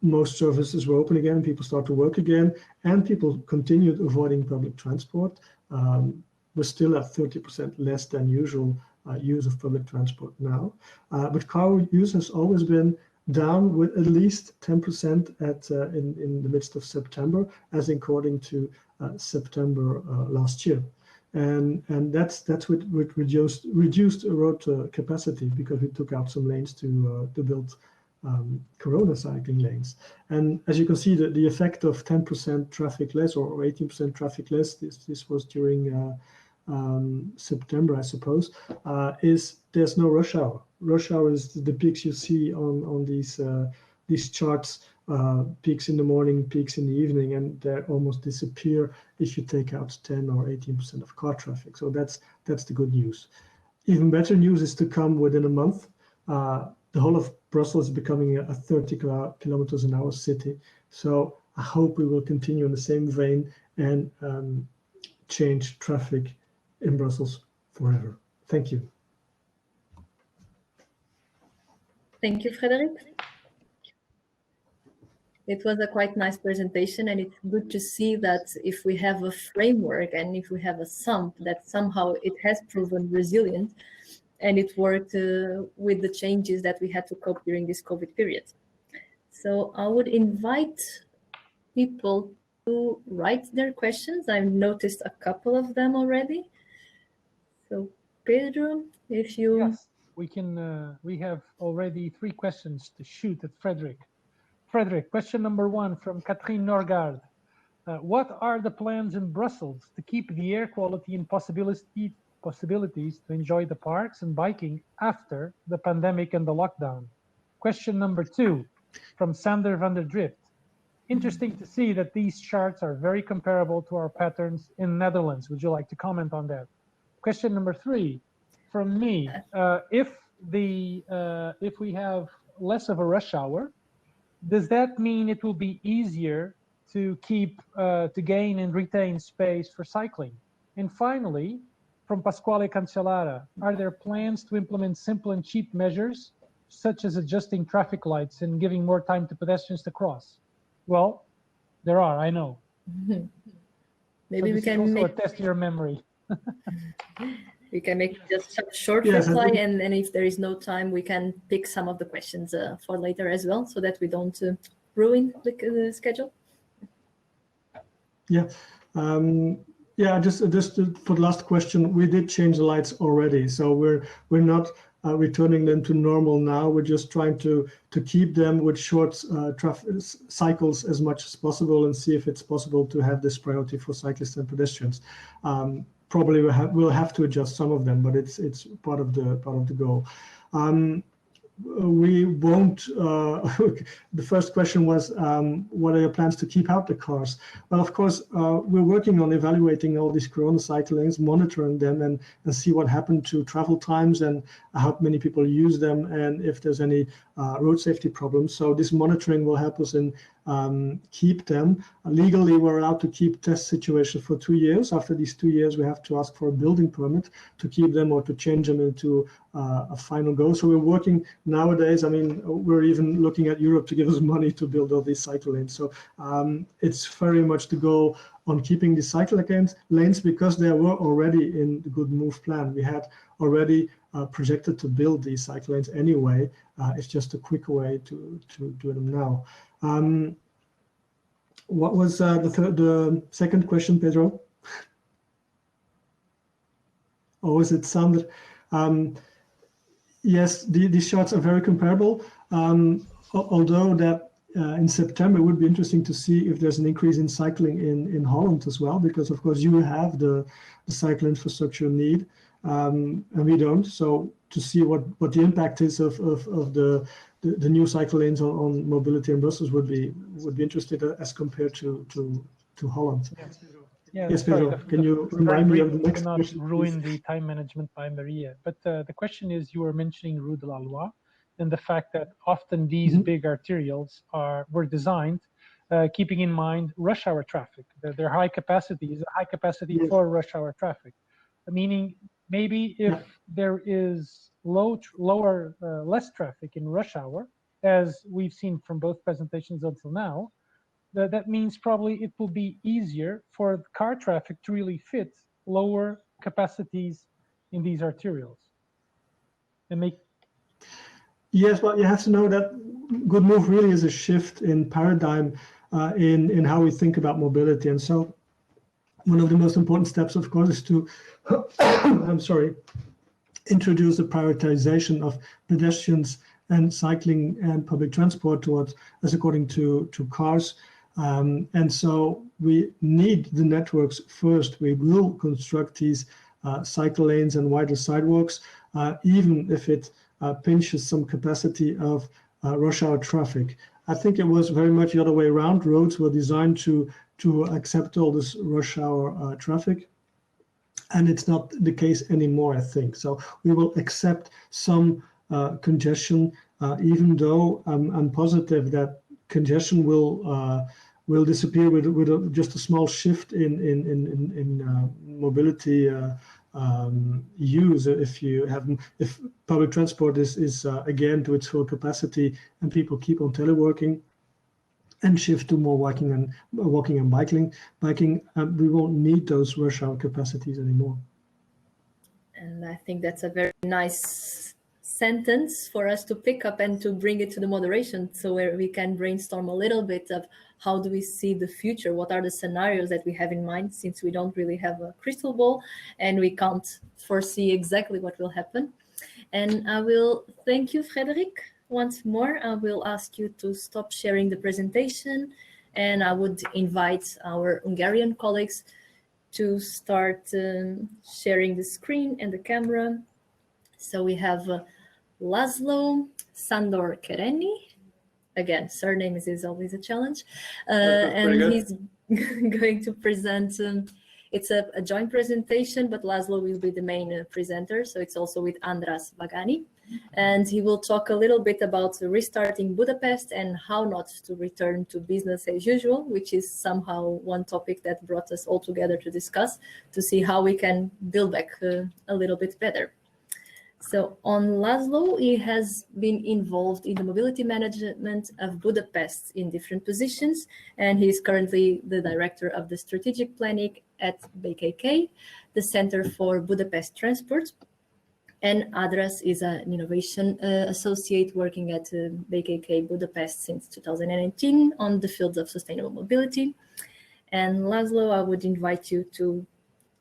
most services were open again, people started to work again, and people continued avoiding public transport. We're still at 30% less than usual use of public transport now. But car use has always been down with at least 10% in the midst of September, as according to September last year. And that's what reduced road capacity, because we took out some lanes to build corona cycling lanes. And as you can see, the effect of 10% traffic less or 18% traffic less, this was during September, I suppose, is there's no rush hour. Rush hour is the peaks you see on these charts, peaks in the morning, peaks in the evening, and they almost disappear if you take out 10 or 18% of car traffic. So that's the good news. Even better news is to come within a month. The whole of Brussels is becoming a 30 kilometers an hour city. So I hope we will continue in the same vein and change traffic in Brussels forever. Thank you. Thank you, Frederik. It was a quite nice presentation, and it's good to see that if we have a framework and if we have a SUMP, that somehow it has proven resilient and it worked with the changes that we had to cope during this COVID period. So I would invite people to write their questions. I've noticed a couple of them already. So Pedro, if you... Yes, we can. We have already 3 questions to shoot at Frederik. Frederik, question number 1 from Catherine Norgard. What are the plans in Brussels to keep the air quality and possibilities to enjoy the parks and biking after the pandemic and the lockdown? Question number 2 from Sander van der Drift. Interesting to see that these charts are very comparable to our patterns in Netherlands. Would you like to comment on that? Question number 3 from me. If we have less of a rush hour, does that mean it will be easier to gain and retain space for cycling? And finally, from Pasquale Cancellara, are there plans to implement simple and cheap measures, such as adjusting traffic lights and giving more time to pedestrians to cross? Well, there are, I know. Maybe so we can make test your memory. We can make just a short reply, and if there is no time, we can pick some of the questions for later as well, so that we don't ruin the schedule. Yeah. Yeah, just for the last question, we did change the lights already, so we're not returning them to normal now. We're just trying to keep them with short traffic cycles as much as possible, and see if it's possible to have this priority for cyclists and pedestrians. Probably we'll have to adjust some of them, but it's part of the goal. We won't. The first question was, what are your plans to keep out the cars? Well, of course, we're working on evaluating all these corona cycle lanes, monitoring them, and see what happened to travel times and how many people use them, and if there's any road safety problems. So this monitoring will help us in keep them. Legally, we're allowed to keep test situations for 2 years. After these 2 years, we have to ask for a building permit to keep them or to change them into a final go. So we're working nowadays. I mean, we're even looking at Europe to give us money to build all these cycle lanes. So it's very much the goal on keeping the cycle lanes, because they were already in the GoodMove plan. We had already projected to build these cycle lanes anyway. It's just a quicker way to do them now. What was the second question, Pedro? Or was it Sander? Yes, these charts are very comparable, although that in September it would be interesting to see if there's an increase in cycling in Holland as well, because of course you have the cycle infrastructure need, and we don't. So to see what the impact is of the new cycle lanes on mobility in Brussels would be interested as compared to Holland. Yeah, yes, Pedro, can you remind me of the next question? Not ruin the time management by Maria, but the question is, you were mentioning Rue de la Loi and the fact that often these big arterials were designed keeping in mind rush hour traffic. Their high capacity is a high capacity for rush hour traffic, meaning maybe if there is less traffic in rush hour, as we've seen from both presentations until now, that means probably it will be easier for car traffic to really fit lower capacities in these arterials and make. Yes, well, you have to know that GoodMove really is a shift in paradigm in how we think about mobility. And so one of the most important steps, of course, is to, introduce a prioritization of pedestrians and cycling and public transport as according to cars. And so we need the networks first. We will construct these cycle lanes and wider sidewalks, even if it pinches some capacity of rush hour traffic. I think it was very much the other way around. Roads were designed to accept all this rush hour traffic, and it's not the case anymore, I think. So we will accept some congestion, even though I'm positive that congestion will disappear with just a small shift in mobility use. If public transport is again to its full capacity and people keep on teleworking and shift to more walking and biking, we won't need those rush hour capacities anymore. And I think that's a very nice sentence for us to pick up and to bring it to the moderation, so where we can brainstorm a little bit of how do we see the future? What are the scenarios that we have in mind, since we don't really have a crystal ball and we can't foresee exactly what will happen. And I will thank you, Frederik, once more. I will ask you to stop sharing the presentation, and I would invite our Hungarian colleagues to start sharing the screen and the camera. So we have László, Sándor, Kerényi. Again, surnames is always a challenge. And he's going to present, it's a joint presentation, but László will be the main presenter. So it's also with András, Vágány. And he will talk a little bit about restarting Budapest and how not to return to business as usual, which is somehow one topic that brought us all together to discuss, to see how we can build back a little bit better. So on László, he has been involved in the mobility management of Budapest in different positions, and he is currently the director of the strategic planning at BKK, the Center for Budapest Transport. And András is an innovation associate working at BKK Budapest since 2019 on the fields of sustainable mobility. And László, I would invite you to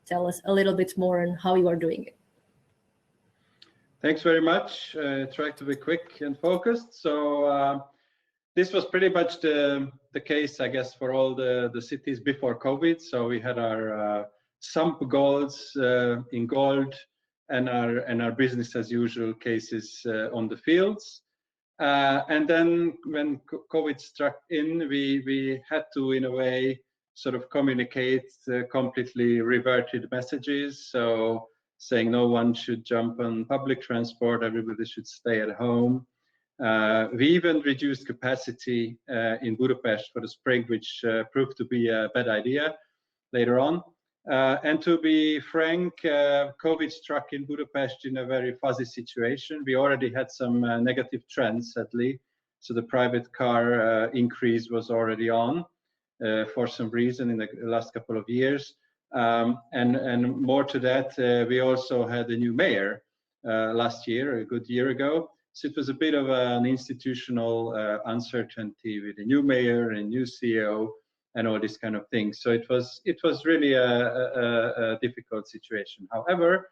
tell us a little bit more on how you are doing it. Thanks very much. Try to be quick and focused. So this was pretty much the case, I guess, for all the cities before COVID. So we had our SUMP goals in gold, and our business as usual cases on the fields. And then when COVID struck in, we had to, in a way, sort of communicate completely reverted messages. So saying no one should jump on public transport, everybody should stay at home. We even reduced capacity in Budapest for the spring, which proved to be a bad idea later on. And to be frank, COVID struck in Budapest in a very fuzzy situation. We already had some negative trends, sadly. So the private car increase was already on for some reason in the last couple of years. And more to that, we also had a new mayor last year, a good year ago. So it was a bit of an institutional uncertainty with a new mayor and new CEO and all these kind of things. So it was really a difficult situation. However,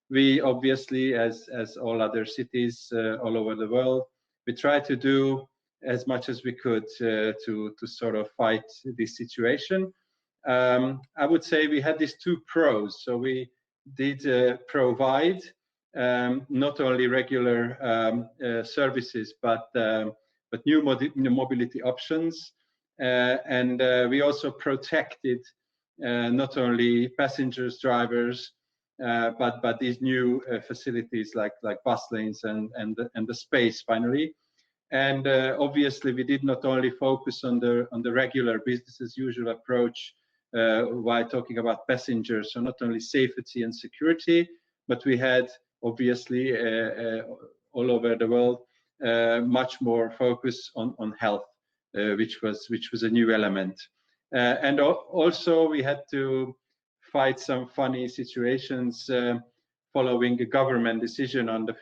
we obviously, as all other cities all over the world, we tried to do as much as we could to sort of fight this situation. I would say we had these two pros. So we did provide not only regular services, but new mobility options. And we also protected not only passengers, drivers, but these new facilities like bus lanes and the space finally. And obviously, we did not only focus on the regular business as usual approach while talking about passengers, so not only safety and security, but we had obviously all over the world much more focus on health, which was a new element. And also we had to fight some funny situations following a government decision on the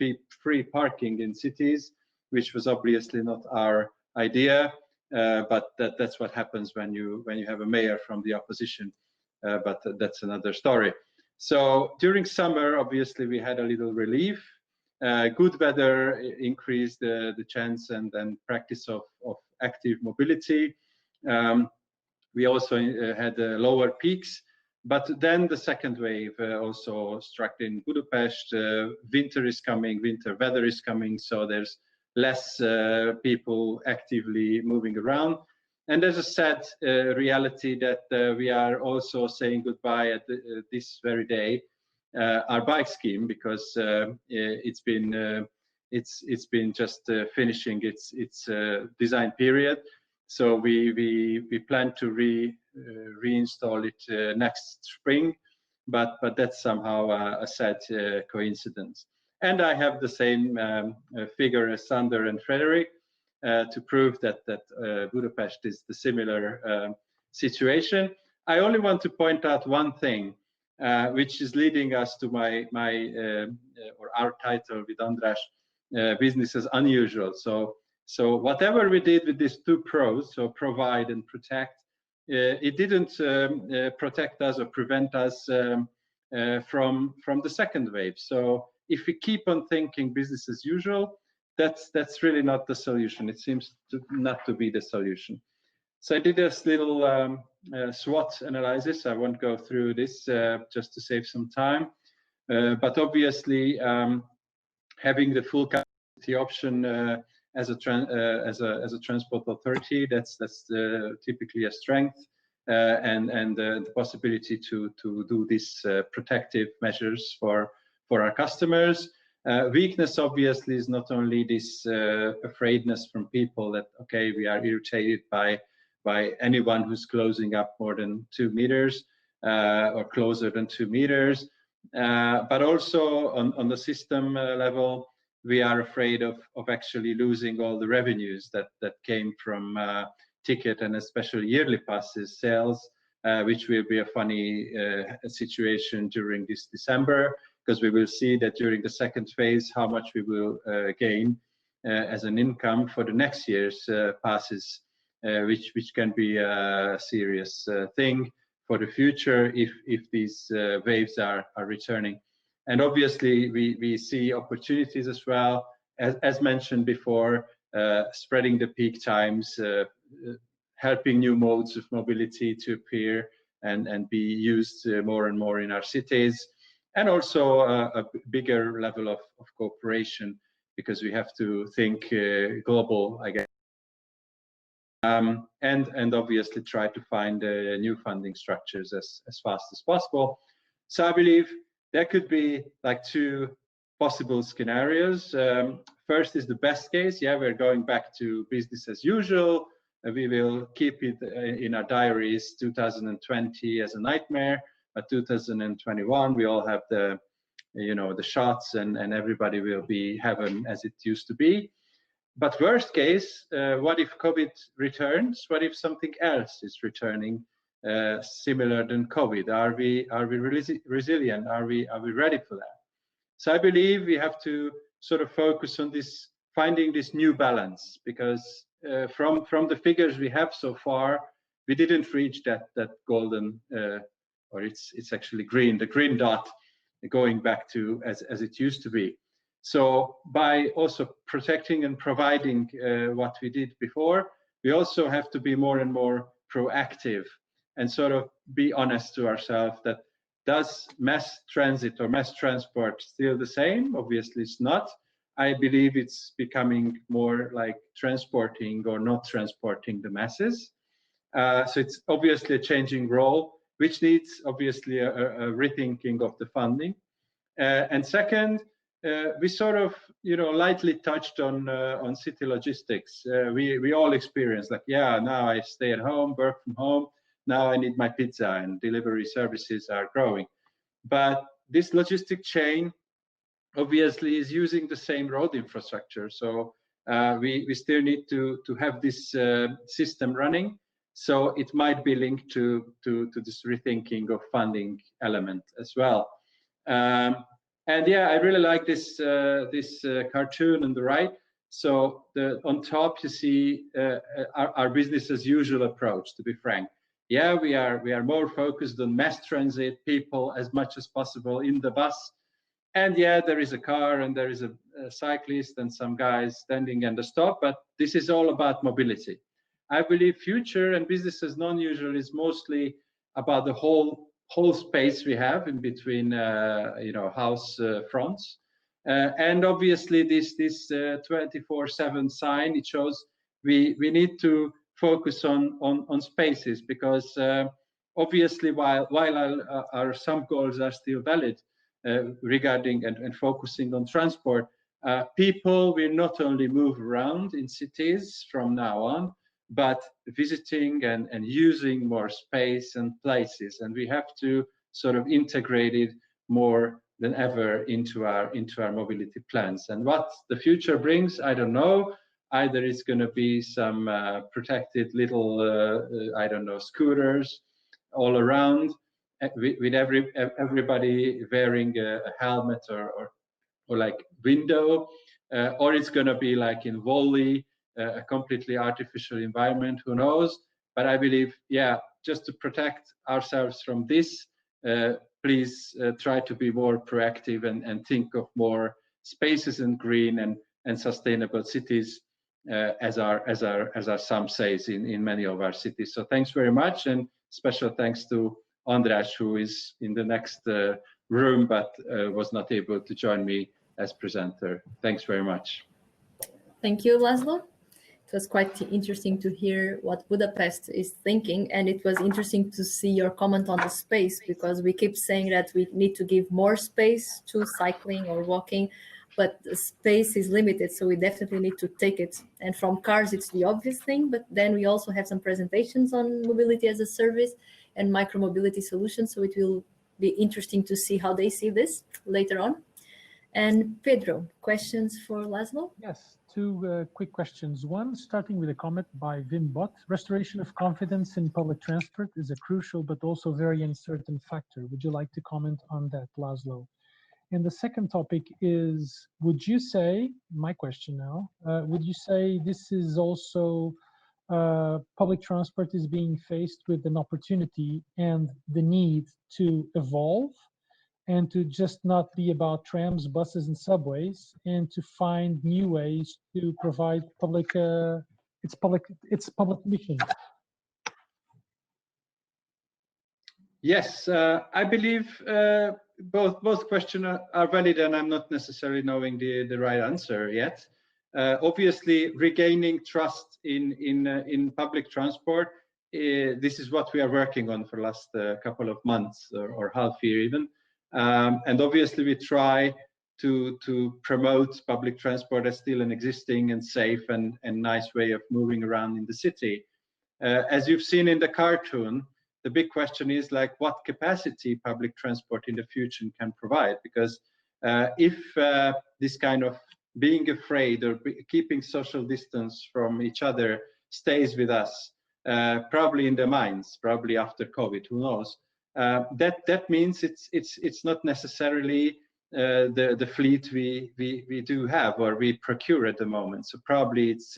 free parking in cities, which was obviously not our idea, but that's what happens when you have a mayor from the opposition. But that's another story. So during summer, obviously, we had a little relief. Good weather increased the chance and practice of active mobility. We also had lower peaks, but then the second wave also struck in Budapest. Winter is coming, winter weather is coming, so there's less people actively moving around. And there's a sad reality that we are also saying goodbye at this very day, our bike scheme, because it's been just finishing its design period. So we plan to reinstall it next spring, but that's somehow a sad coincidence. And I have the same figure as Sándor and Frederik to prove that Budapest is the similar situation. I only want to point out one thing, which is leading us to our title with András, business as unusual. So So whatever we did with these two pros, so provide and protect, it didn't protect us or prevent us from the second wave. So if we keep on thinking business as usual, that's really not the solution. It seems not to be the solution. So I did this little SWOT analysis. I won't go through this just to save some time, but obviously having the full capacity option as a transport authority, that's typically a strength, and the possibility to do these protective measures for our customers. Weakness obviously is not only this afraidness from people that, okay, we are irritated by anyone who's closing up more than 2 meters or closer than 2 meters, but also on the system level, we are afraid of actually losing all the revenues that came from ticket and especially yearly passes sales, which will be a funny situation during this December, because we will see that during the second phase how much we will gain as an income for the next year's passes, which can be a serious thing for the future if these waves are returning. And obviously we see opportunities as well, as mentioned before, spreading the peak times, helping new modes of mobility to appear and be used more and more in our cities, and also a bigger level of cooperation, because we have to think global, I guess, and obviously try to find new funding structures as fast as possible. So I believe there could be like two possible scenarios. First is the best case. Yeah, we're going back to business as usual. We will keep it in our diaries 2020 as a nightmare, but 2021 we all have the shots and everybody will be heaven as it used to be. But worst case, what if COVID returns? What if something else is returning similar than COVID? Are we resilient? Are we ready for that? So I believe we have to sort of focus on this, finding this new balance, because from the figures we have so far, we didn't reach that golden, or it's actually green, the green dot, going back to as it used to be. So by also protecting and providing what we did before, we also have to be more and more proactive and sort of be honest to ourselves that does mass transit or mass transport still the same? Obviously it's not. I believe it's becoming more like transporting or not transporting the masses. So it's obviously a changing role, which needs obviously a rethinking of the funding. And second, we sort of lightly touched on city logistics. We all experience like, yeah, now I stay at home, work from home. Now I need my pizza, and delivery services are growing. But this logistic chain obviously is using the same road infrastructure. So we still need to have this system running. So it might be linked to this rethinking of funding element as well. And yeah, I really like this cartoon on the right. So on top you see our business as usual approach, to be frank. Yeah, we are more focused on mass transit, people as much as possible in the bus. And yeah, there is a car and there is a cyclist and some guys standing at the stop, but this is all about mobility. I believe future and business as non-usual is mostly about the whole space we have in between house fronts. And obviously this 24/7 sign, it shows we need to focus on spaces, because obviously while our SUMP goals are still valid regarding and focusing on transport, people will not only move around in cities from now on, but visiting and using more space and places, and we have to sort of integrate it more than ever into our mobility plans. And what the future brings, I don't know. Either it's going to be some protected little I don't know, scooters all around with everybody wearing a helmet or like window, or it's going to be like in Wall-E, a completely artificial environment, who knows? But I believe, yeah, just to protect ourselves from this, please try to be more proactive and think of more spaces and green and sustainable cities, as our SUMP says in many of our cities. So thanks very much, and special thanks to András, who is in the next room but was not able to join me as presenter. Thanks very much. Thank you, László. It was quite interesting to hear what Budapest is thinking, and it was interesting to see your comment on the space, because we keep saying that we need to give more space to cycling or walking, but the space is limited, so we definitely need to take it. And from cars, it's the obvious thing, but then we also have some presentations on mobility as a service and micro-mobility solutions, so it will be interesting to see how they see this later on. And Pedro, questions for László? Yes, two quick questions. One, starting with a comment by Wim Bot. Restoration of confidence in public transport is a crucial but also very uncertain factor. Would you like to comment on that, László? And the second topic is, would you say, my question now, would you say this is also public transport is being faced with an opportunity and the need to evolve and to just not be about trams, buses, and subways, and to find new ways to provide its public mission? Yes, I believe both questions are valid, and I'm not necessarily knowing the right answer yet. Obviously, regaining trust in public transport, this is what we are working on for the last couple of months or half year even. And obviously, we try to promote public transport as still an existing and safe and nice way of moving around in the city. As you've seen in the cartoon, the big question is like what capacity public transport in the future can provide, because if this kind of being afraid or keeping social distance from each other stays with us, probably in the minds, probably after COVID, who knows? That means it's not necessarily the fleet we do have or we procure at the moment. So probably it's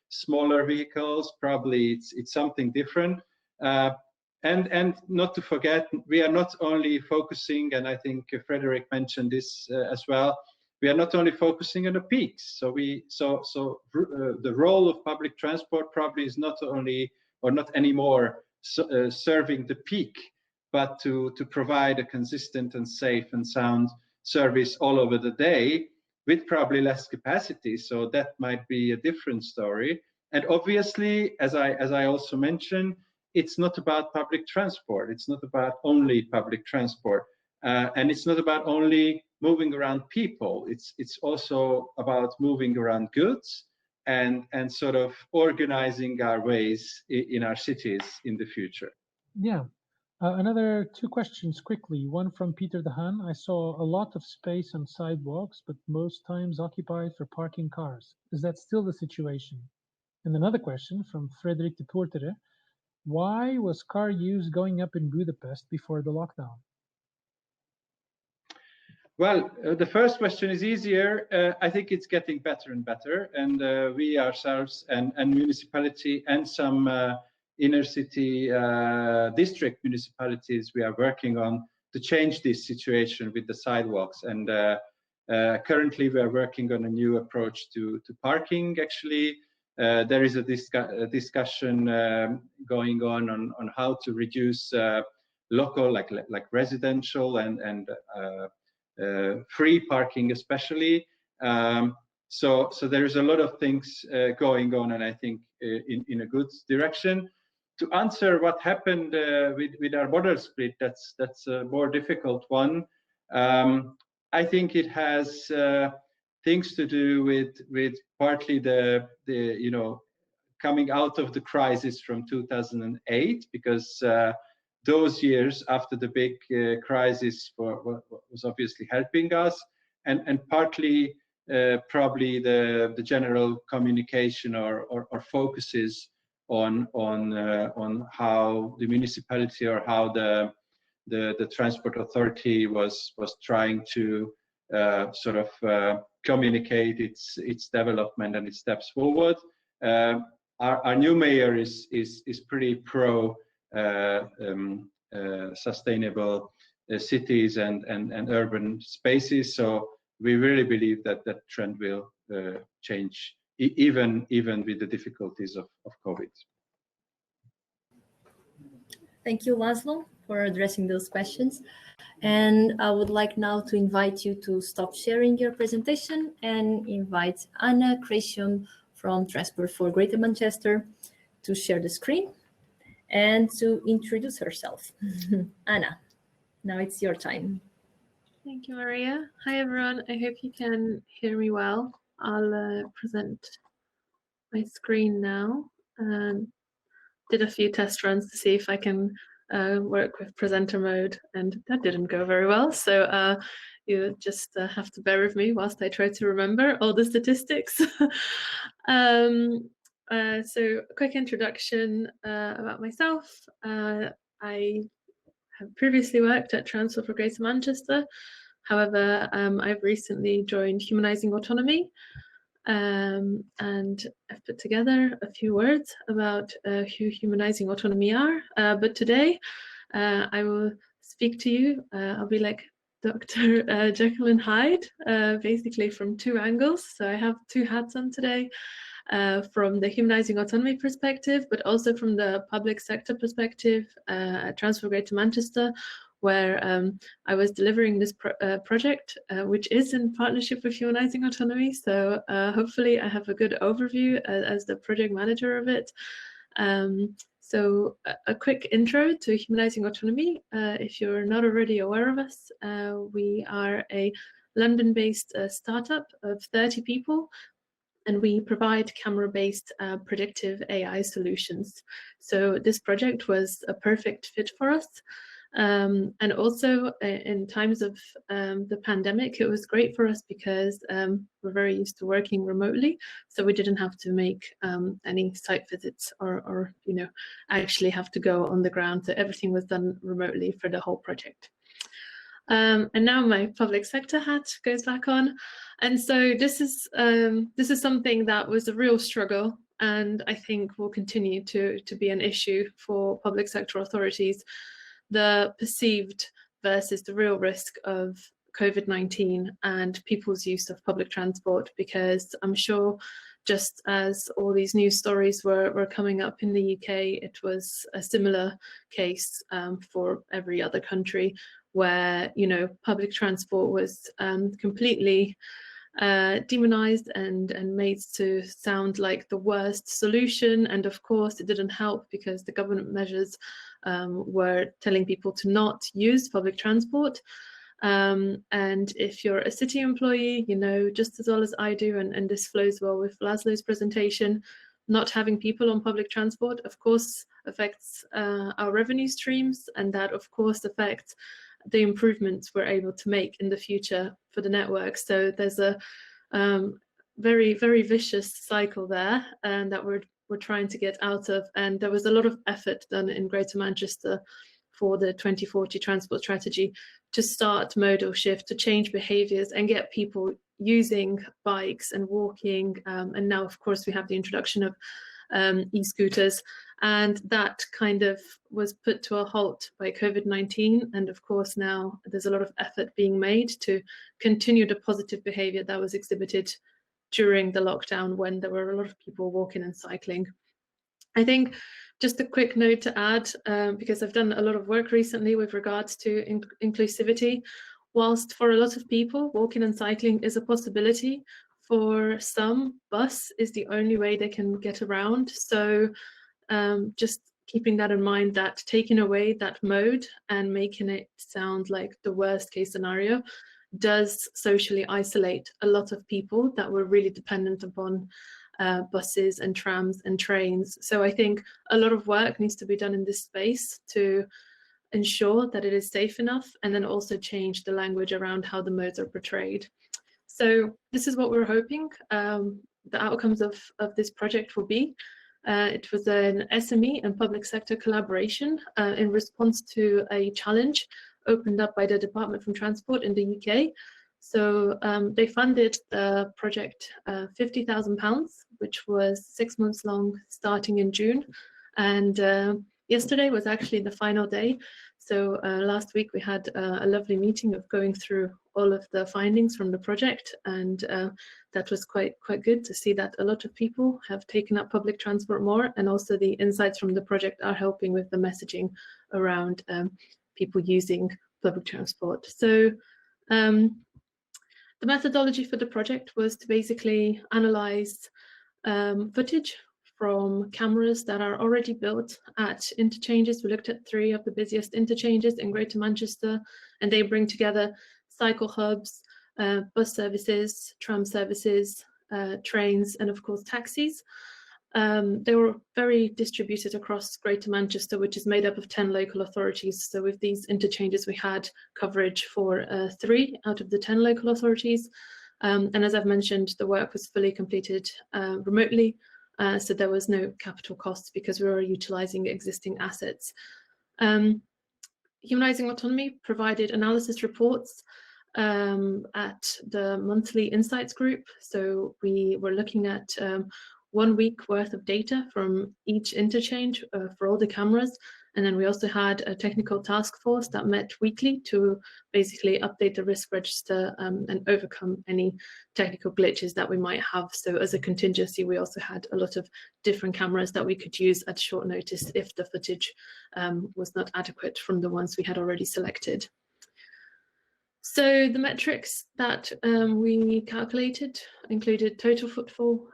smaller vehicles, probably it's something different. And not to forget, we are not only focusing, and I think Frederik mentioned this as well, we are not only focusing on the peaks. So the role of public transport probably is not only or not anymore serving the peak, but to provide a consistent and safe and sound service all over the day with probably less capacity. So that might be a different story. And obviously, as I also mentioned, it's not about public transport. It's not about only public transport. And it's not about only moving around people. It's also about moving around goods and sort of organizing our ways in our cities in the future. Yeah. Another two questions quickly. One from Peter Dehan. I saw a lot of space on sidewalks, but most times occupied for parking cars. Is that still the situation? And another question from Frederik Depoortere. Why was car use going up in Budapest before the lockdown? Well, the first question is easier. I think it's getting better and better. And we ourselves and municipality and some inner city district municipalities, we are working on to change this situation with the sidewalks. And currently we are working on a new approach to parking, actually. There is a discussion going on how to reduce local, like residential and free parking, especially. So there is a lot of things going on, and I think in a good direction. To answer what happened with our model split, that's a more difficult one. I think it has things to do with partly the coming out of the crisis from 2008, because those years after the big crisis was obviously helping us, and partly probably the general communication or focuses on how the municipality or how the transport authority was trying to sort of communicate its development and its steps forward. our new mayor is pretty pro sustainable cities and urban spaces. So we really believe that that trend will change, even with the difficulties of COVID. Thank you, László, for addressing those questions. And I would like now to invite you to stop sharing your presentation and invite Anna Craciun from Transport for Greater Manchester to share the screen and to introduce herself. Anna, now it's your time. Thank you, Maria. Hi, everyone. I hope you can hear me well. I'll present my screen now. Did a few test runs to see if I can work with presenter mode, and that didn't go very well. So you just have to bear with me whilst I try to remember all the statistics. So a quick introduction about myself. I have previously worked at Transport for Greater Manchester. However, I've recently joined Humanising Autonomy, and I've put together a few words about who Humanising Autonomy are. But today, I will speak to you. I'll be like Dr. Jekyll and Hyde, basically from two angles. So I have two hats on today, from the Humanising Autonomy perspective, but also from the public sector perspective at Transport for Greater Manchester, where I was delivering this project, which is in partnership with Humanising Autonomy. So hopefully I have a good overview as the project manager of it. So a quick intro to Humanising Autonomy. If you're not already aware of us, we are a London-based startup of 30 people, and we provide camera-based predictive AI solutions. So this project was a perfect fit for us. And also in times of the pandemic, it was great for us because we're very used to working remotely. So we didn't have to make any site visits or actually have to go on the ground. So everything was done remotely for the whole project. And now my public sector hat goes back on. And so this is something that was a real struggle, and I think will continue to be an issue for public sector authorities. The perceived versus the real risk of COVID-19 and people's use of public transport, because I'm sure just as all these news stories were coming up in the UK, it was a similar case for every other country where, public transport was completely demonized and made to sound like the worst solution. And of course, it didn't help because the government measures were telling people to not use public transport. And if you're a city employee, just as well as I do, and this flows well with László's presentation, not having people on public transport, of course, affects our revenue streams, and that, of course, affects the improvements we're able to make in the future for the network. So there's a very, very vicious cycle there, and that we're trying to get out of. And there was a lot of effort done in Greater Manchester for the 2040 transport strategy to start modal shift, to change behaviors and get people using bikes and walking. And now, of course, we have the introduction of e-scooters, and that kind of was put to a halt by COVID-19. And of course, now there's a lot of effort being made to continue the positive behavior that was exhibited during the lockdown, when there were a lot of people walking and cycling. I think just a quick note to add, because I've done a lot of work recently with regards to inclusivity. Whilst for a lot of people, walking and cycling is a possibility, for some, bus is the only way they can get around. So just keeping that in mind, that taking away that mode and making it sound like the worst case scenario does socially isolate a lot of people that were really dependent upon buses and trams and trains. So I think a lot of work needs to be done in this space to ensure that it is safe enough, and then also change the language around how the modes are portrayed. So this is what we're hoping the outcomes of this project will be. It was an SME and public sector collaboration in response to a challenge opened up by the Department for Transport in the UK. So they funded the project £50,000, which was 6 months long, starting in June. And yesterday was actually the final day. So last week we had a lovely meeting of going through all of the findings from the project, and that was quite good to see that a lot of people have taken up public transport more, and also the insights from the project are helping with the messaging around people using public transport. So the methodology for the project was to basically analyze footage from cameras that are already built at interchanges. We looked at 3 of the busiest interchanges in Greater Manchester, and they bring together cycle hubs, bus services, tram services, trains, and of course taxis. They were very distributed across Greater Manchester, which is made up of 10 local authorities. So with these interchanges, we had coverage for 3 out of the 10 local authorities. And as I've mentioned, the work was fully completed remotely. So there was no capital costs because we were utilising existing assets. Humanising Autonomy provided analysis reports at the monthly insights group. So we were looking at 1 week worth of data from each interchange for all the cameras. And then we also had a technical task force that met weekly to basically update the risk register and overcome any technical glitches that we might have. So as a contingency, we also had a lot of different cameras that we could use at short notice if the footage was not adequate from the ones we had already selected. So the metrics that we calculated included total footfall,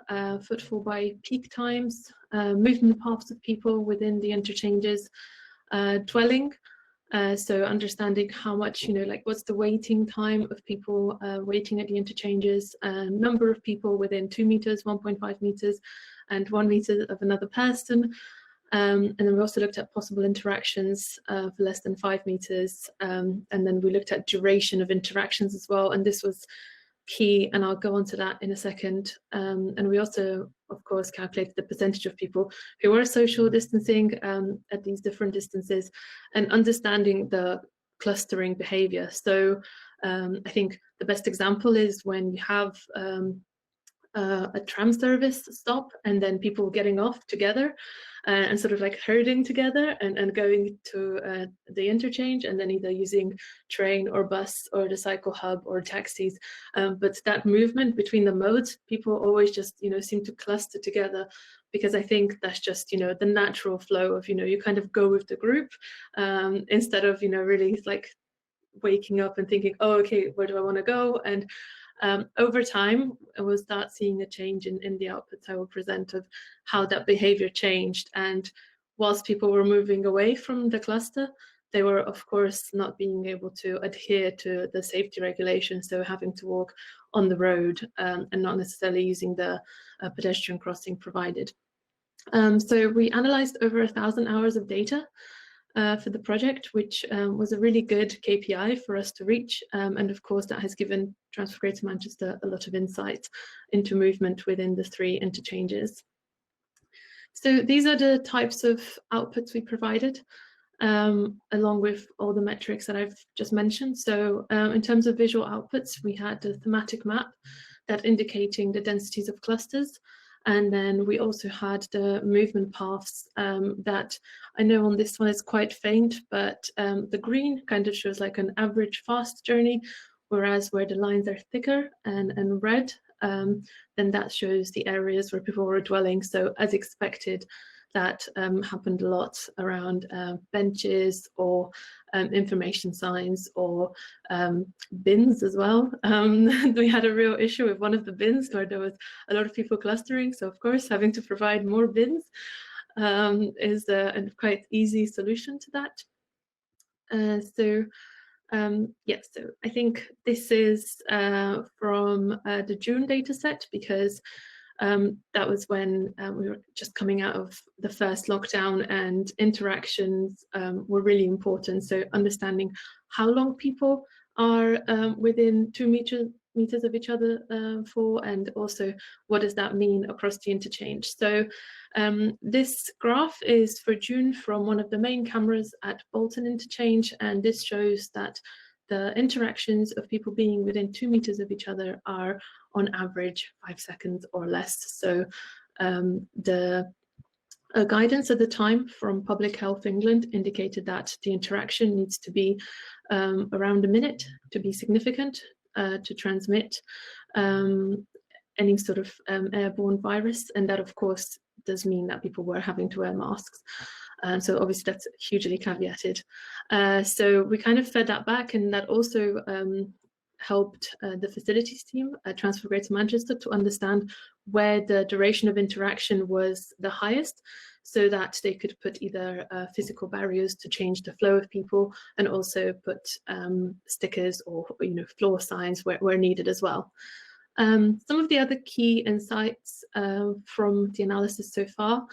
footfall by peak times, movement paths of people within the interchanges, dwelling, so understanding how much, like what's the waiting time of people waiting at the interchanges, number of people within 2 meters, 1.5 meters, and 1 meter of another person. And then we also looked at possible interactions for less than 5 meters. And then we looked at duration of interactions as well. And this was key, and I'll go on to that in a second. And we also, of course, calculated the percentage of people who were social distancing at these different distances and understanding the clustering behavior. So I think the best example is when you have a tram service stop and then people getting off together and sort of like herding together and going to the interchange, and then either using train or bus or the cycle hub or taxis. But that movement between the modes, people always just, seem to cluster together, because I think that's just, the natural flow of, you kind of go with the group instead of, really like waking up and thinking, oh, okay, where do I want to go? And over time, we'll start seeing a change in the outputs I will present of how that behavior changed. And whilst people were moving away from the cluster, they were, of course, not being able to adhere to the safety regulations, so having to walk on the road and not necessarily using the pedestrian crossing provided. So we analysed over 1,000 hours of data for the project, which was a really good KPI for us to reach. And of course, that has given Transport Greater Manchester a lot of insight into movement within the 3 interchanges. So these are the types of outputs we provided, along with all the metrics that I've just mentioned. So in terms of visual outputs, we had a thematic map that indicating the densities of clusters. And then we also had the movement paths that I know on this one is quite faint, but the green kind of shows like an average fast journey, whereas where the lines are thicker and red, then that shows the areas where people were dwelling. So as expected, that happened a lot around benches or information signs or bins as well. We had a real issue with one of the bins where there was a lot of people clustering. So of course, having to provide more bins is a quite easy solution to that. So I think this is from the June data set, because that was when we were just coming out of the first lockdown, and interactions were really important. So understanding how long people are within 2 meters of each other for, and also what does that mean across the interchange. So this graph is for June from one of the main cameras at Bolton Interchange, and this shows that the interactions of people being within 2 meters of each other are on average 5 seconds or less. So the guidance at the time from Public Health England indicated that the interaction needs to be around a minute to be significant, to transmit any sort of airborne virus. And that, of course, does mean that people were having to wear masks. So obviously that's hugely caveated. So we kind of fed that back, and that also helped the facilities team at Transport Greater Manchester to understand where the duration of interaction was the highest, so that they could put either physical barriers to change the flow of people, and also put stickers or floor signs where needed as well. Some of the other key insights from the analysis so far,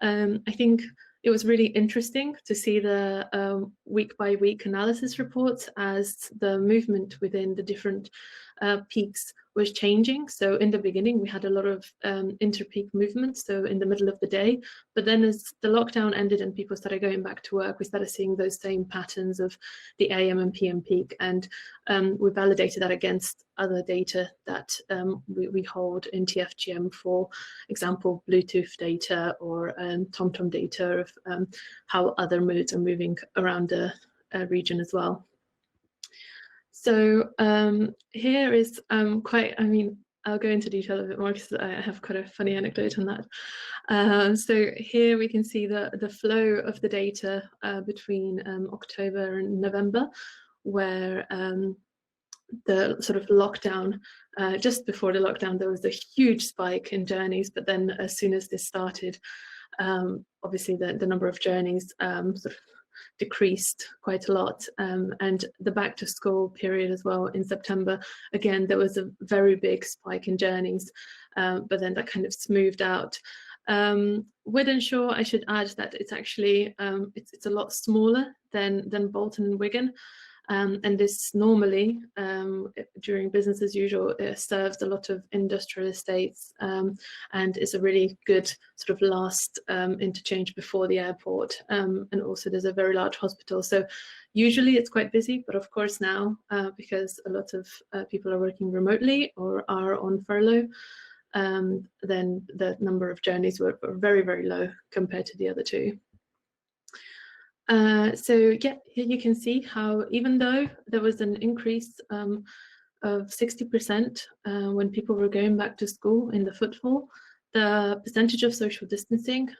I think it was really interesting to see the week-by-week analysis reports as the movement within the different peaks was changing. So in the beginning, we had a lot of inter-peak movements, so in the middle of the day. But then as the lockdown ended and people started going back to work, we started seeing those same patterns of the AM and PM peak. And we validated that against other data that we hold in TFGM, for example, Bluetooth data or TomTom data of how other modes are moving around the region as well. So here is quite, I mean, I'll go into detail a bit more because I have quite a funny anecdote on that. So here we can see the flow of the data between October and November, where the sort of lockdown, just before the lockdown, there was a huge spike in journeys, but then as soon as this started, obviously the number of journeys sort of decreased quite a lot, and the back to school period as well in September, again there was a very big spike in journeys, but then that kind of smoothed out. Wythenshawe, I should add that it's actually it's a lot smaller than Bolton and Wigan, and this normally during business as usual serves a lot of industrial estates, and is a really good sort of last interchange before the airport, and also there's a very large hospital. So usually it's quite busy, but of course now because a lot of people are working remotely or are on furlough, then the number of journeys were very, very low compared to the other two. So yeah, here you can see how even though there was an increase of 60% when people were going back to school in the footfall, the percentage of social distancing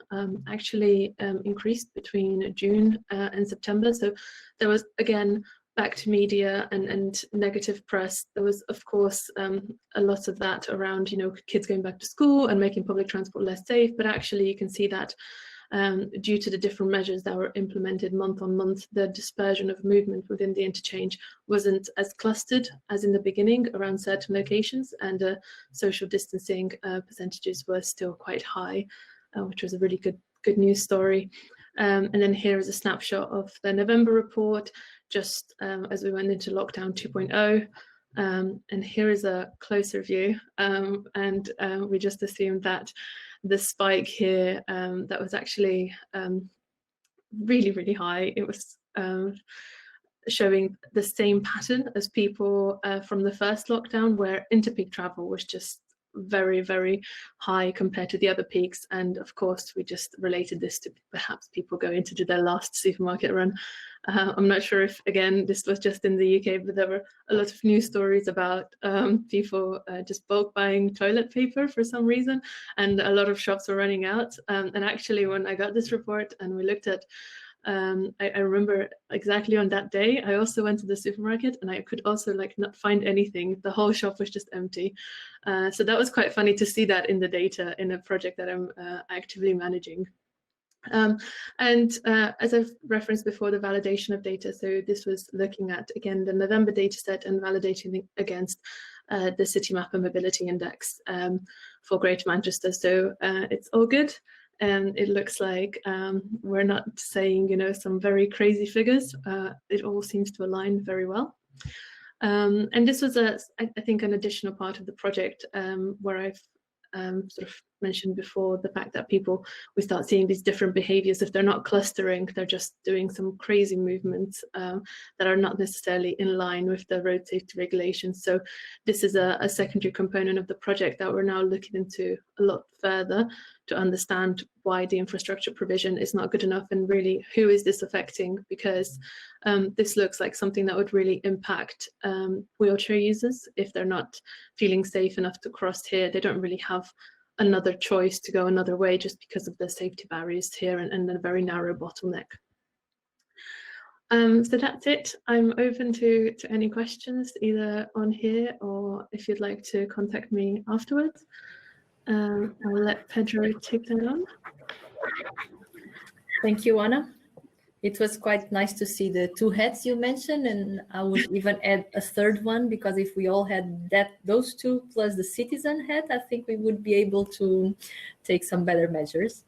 actually increased between June and September. So there was, again, back to media and negative press. There was, of course, a lot of that around, kids going back to school and making public transport less safe. But actually, you can see that due to the different measures that were implemented month on month, the dispersion of movement within the interchange wasn't as clustered as in the beginning around certain locations, and the social distancing percentages were still quite high, which was a really good news story. And then here is a snapshot of the November report, just as we went into lockdown 2.0. And here is a closer view, and we just assumed that the spike here that was actually really, really high. It was showing the same pattern as people from the first lockdown, where interpeak travel was just very, very high compared to the other peaks. And of course, we just related this to perhaps people going to do their last supermarket run. I'm not sure if, again, this was just in the UK, but there were a lot of news stories about people just bulk buying toilet paper for some reason, and a lot of shops were running out. And actually, when I got this report and we looked at, I remember exactly on that day, I also went to the supermarket and I could also not find anything. The whole shop was just empty. So that was quite funny to see that in the data in a project that I'm actively managing. And as I've referenced before, the validation of data. So this was looking at, again, the November data set and validating against the City Map and Mobility Index for Greater Manchester. So it's all good. And it looks like we're not saying, some very crazy figures. It all seems to align very well. And this was, I think, an additional part of the project where I've sort of mentioned before, the fact that we start seeing these different behaviors. If they're not clustering, they're just doing some crazy movements that are not necessarily in line with the road safety regulations. So this is a secondary component of the project that we're now looking into a lot further to understand why the infrastructure provision is not good enough, and really who is this affecting, because this looks like something that would really impact wheelchair users. If they're not feeling safe enough to cross here, they don't really have another choice to go another way just because of the safety barriers here and a very narrow bottleneck. So that's it. I'm open to any questions either on here or if you'd like to contact me afterwards. I'll let Pedro take that on. Thank you, Anna. It was quite nice to see the two hats you mentioned, and I would even add a third one, because if we all had those two plus the citizen hat, I think we would be able to take some better measures.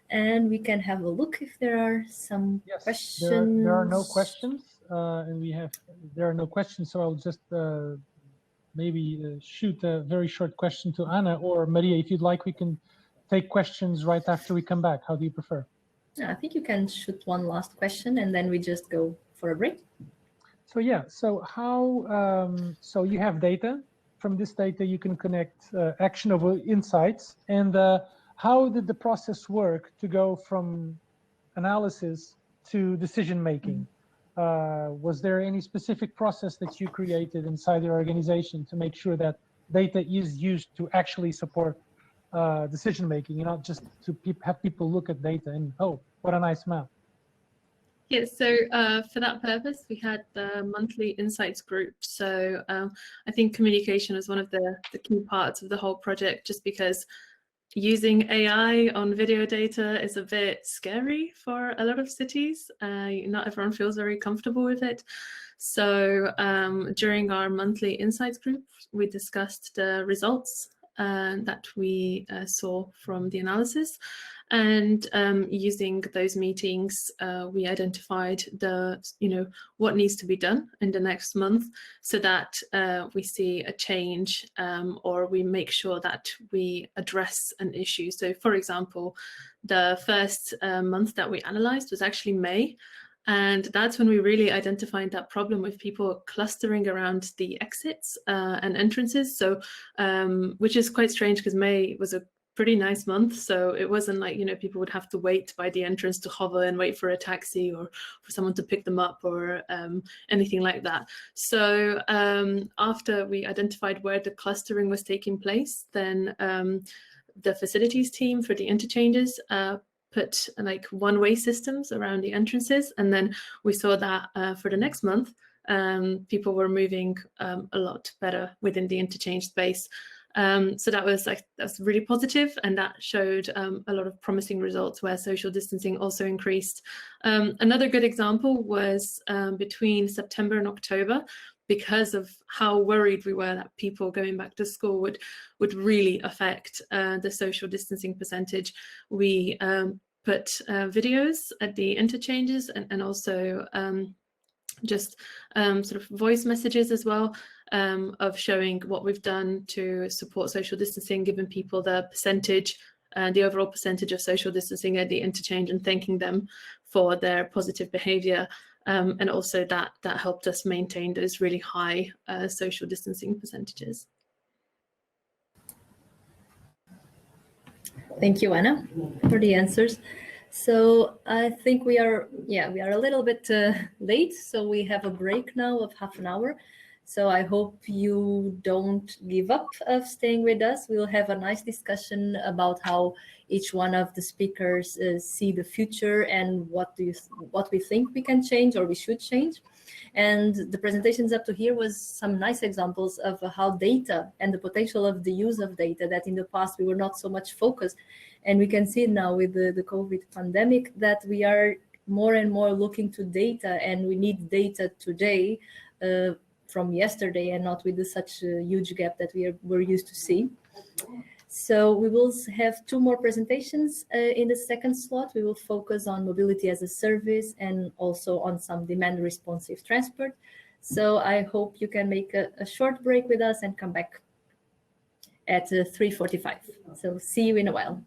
And we can have a look if there are some questions. There are no questions, and there are no questions, so I'll just maybe shoot a very short question to Anna, or Maria, if you'd like, we can take questions right after we come back. How do you prefer? I think you can shoot one last question and then we just go for a break. So yeah, so how, so you have data. From this data, you can connect actionable insights. And how did the process work to go from analysis to decision-making? Was there any specific process that you created inside your organization to make sure that data is used to actually support decision-making, and not just to have people look at data and, oh, what a nice map? Yeah, so for that purpose, we had the monthly insights group. So I think communication is one of the key parts of the whole project, just because using AI on video data is a bit scary for a lot of cities. Not everyone feels very comfortable with it. So during our monthly insights group, we discussed the results that we saw from the analysis, and using those meetings, we identified what needs to be done in the next month, so that we see a change, or we make sure that we address an issue. So, for example, the first month that we analyzed was actually May. And that's when we really identified that problem with people clustering around the exits and entrances. So, which is quite strange, because May was a pretty nice month. So it wasn't like, people would have to wait by the entrance to hover and wait for a taxi or for someone to pick them up or anything like that. So after we identified where the clustering was taking place, then the facilities team for the interchanges put like one-way systems around the entrances, and then we saw that for the next month, people were moving a lot better within the interchange space. So that's really positive, and that showed a lot of promising results where social distancing also increased. Another good example was between September and October, because of how worried we were that people going back to school would really affect the social distancing percentage. We put videos at the interchanges and also just sort of voice messages as well, of showing what we've done to support social distancing, giving people the percentage, the overall percentage of social distancing at the interchange, and thanking them for their positive behavior. And also that helped us maintain those really high social distancing percentages. Thank you, Anna, for the answers. So I think we are a little bit late, so we have a break now of half an hour. So I hope you don't give up of staying with us. We'll have a nice discussion about how each one of the speakers see the future and what we think we can change or we should change. And the presentations up to here was some nice examples of how data and the potential of the use of data that in the past we were not so much focused. And we can see now with the COVID pandemic that we are more and more looking to data, and we need data today from yesterday, and not with such a huge gap that we're used to see. So we will have two more presentations in the second slot. We will focus on mobility as a service and also on some demand responsive transport. So I hope you can make a short break with us and come back. at 3:45. So see you in a while.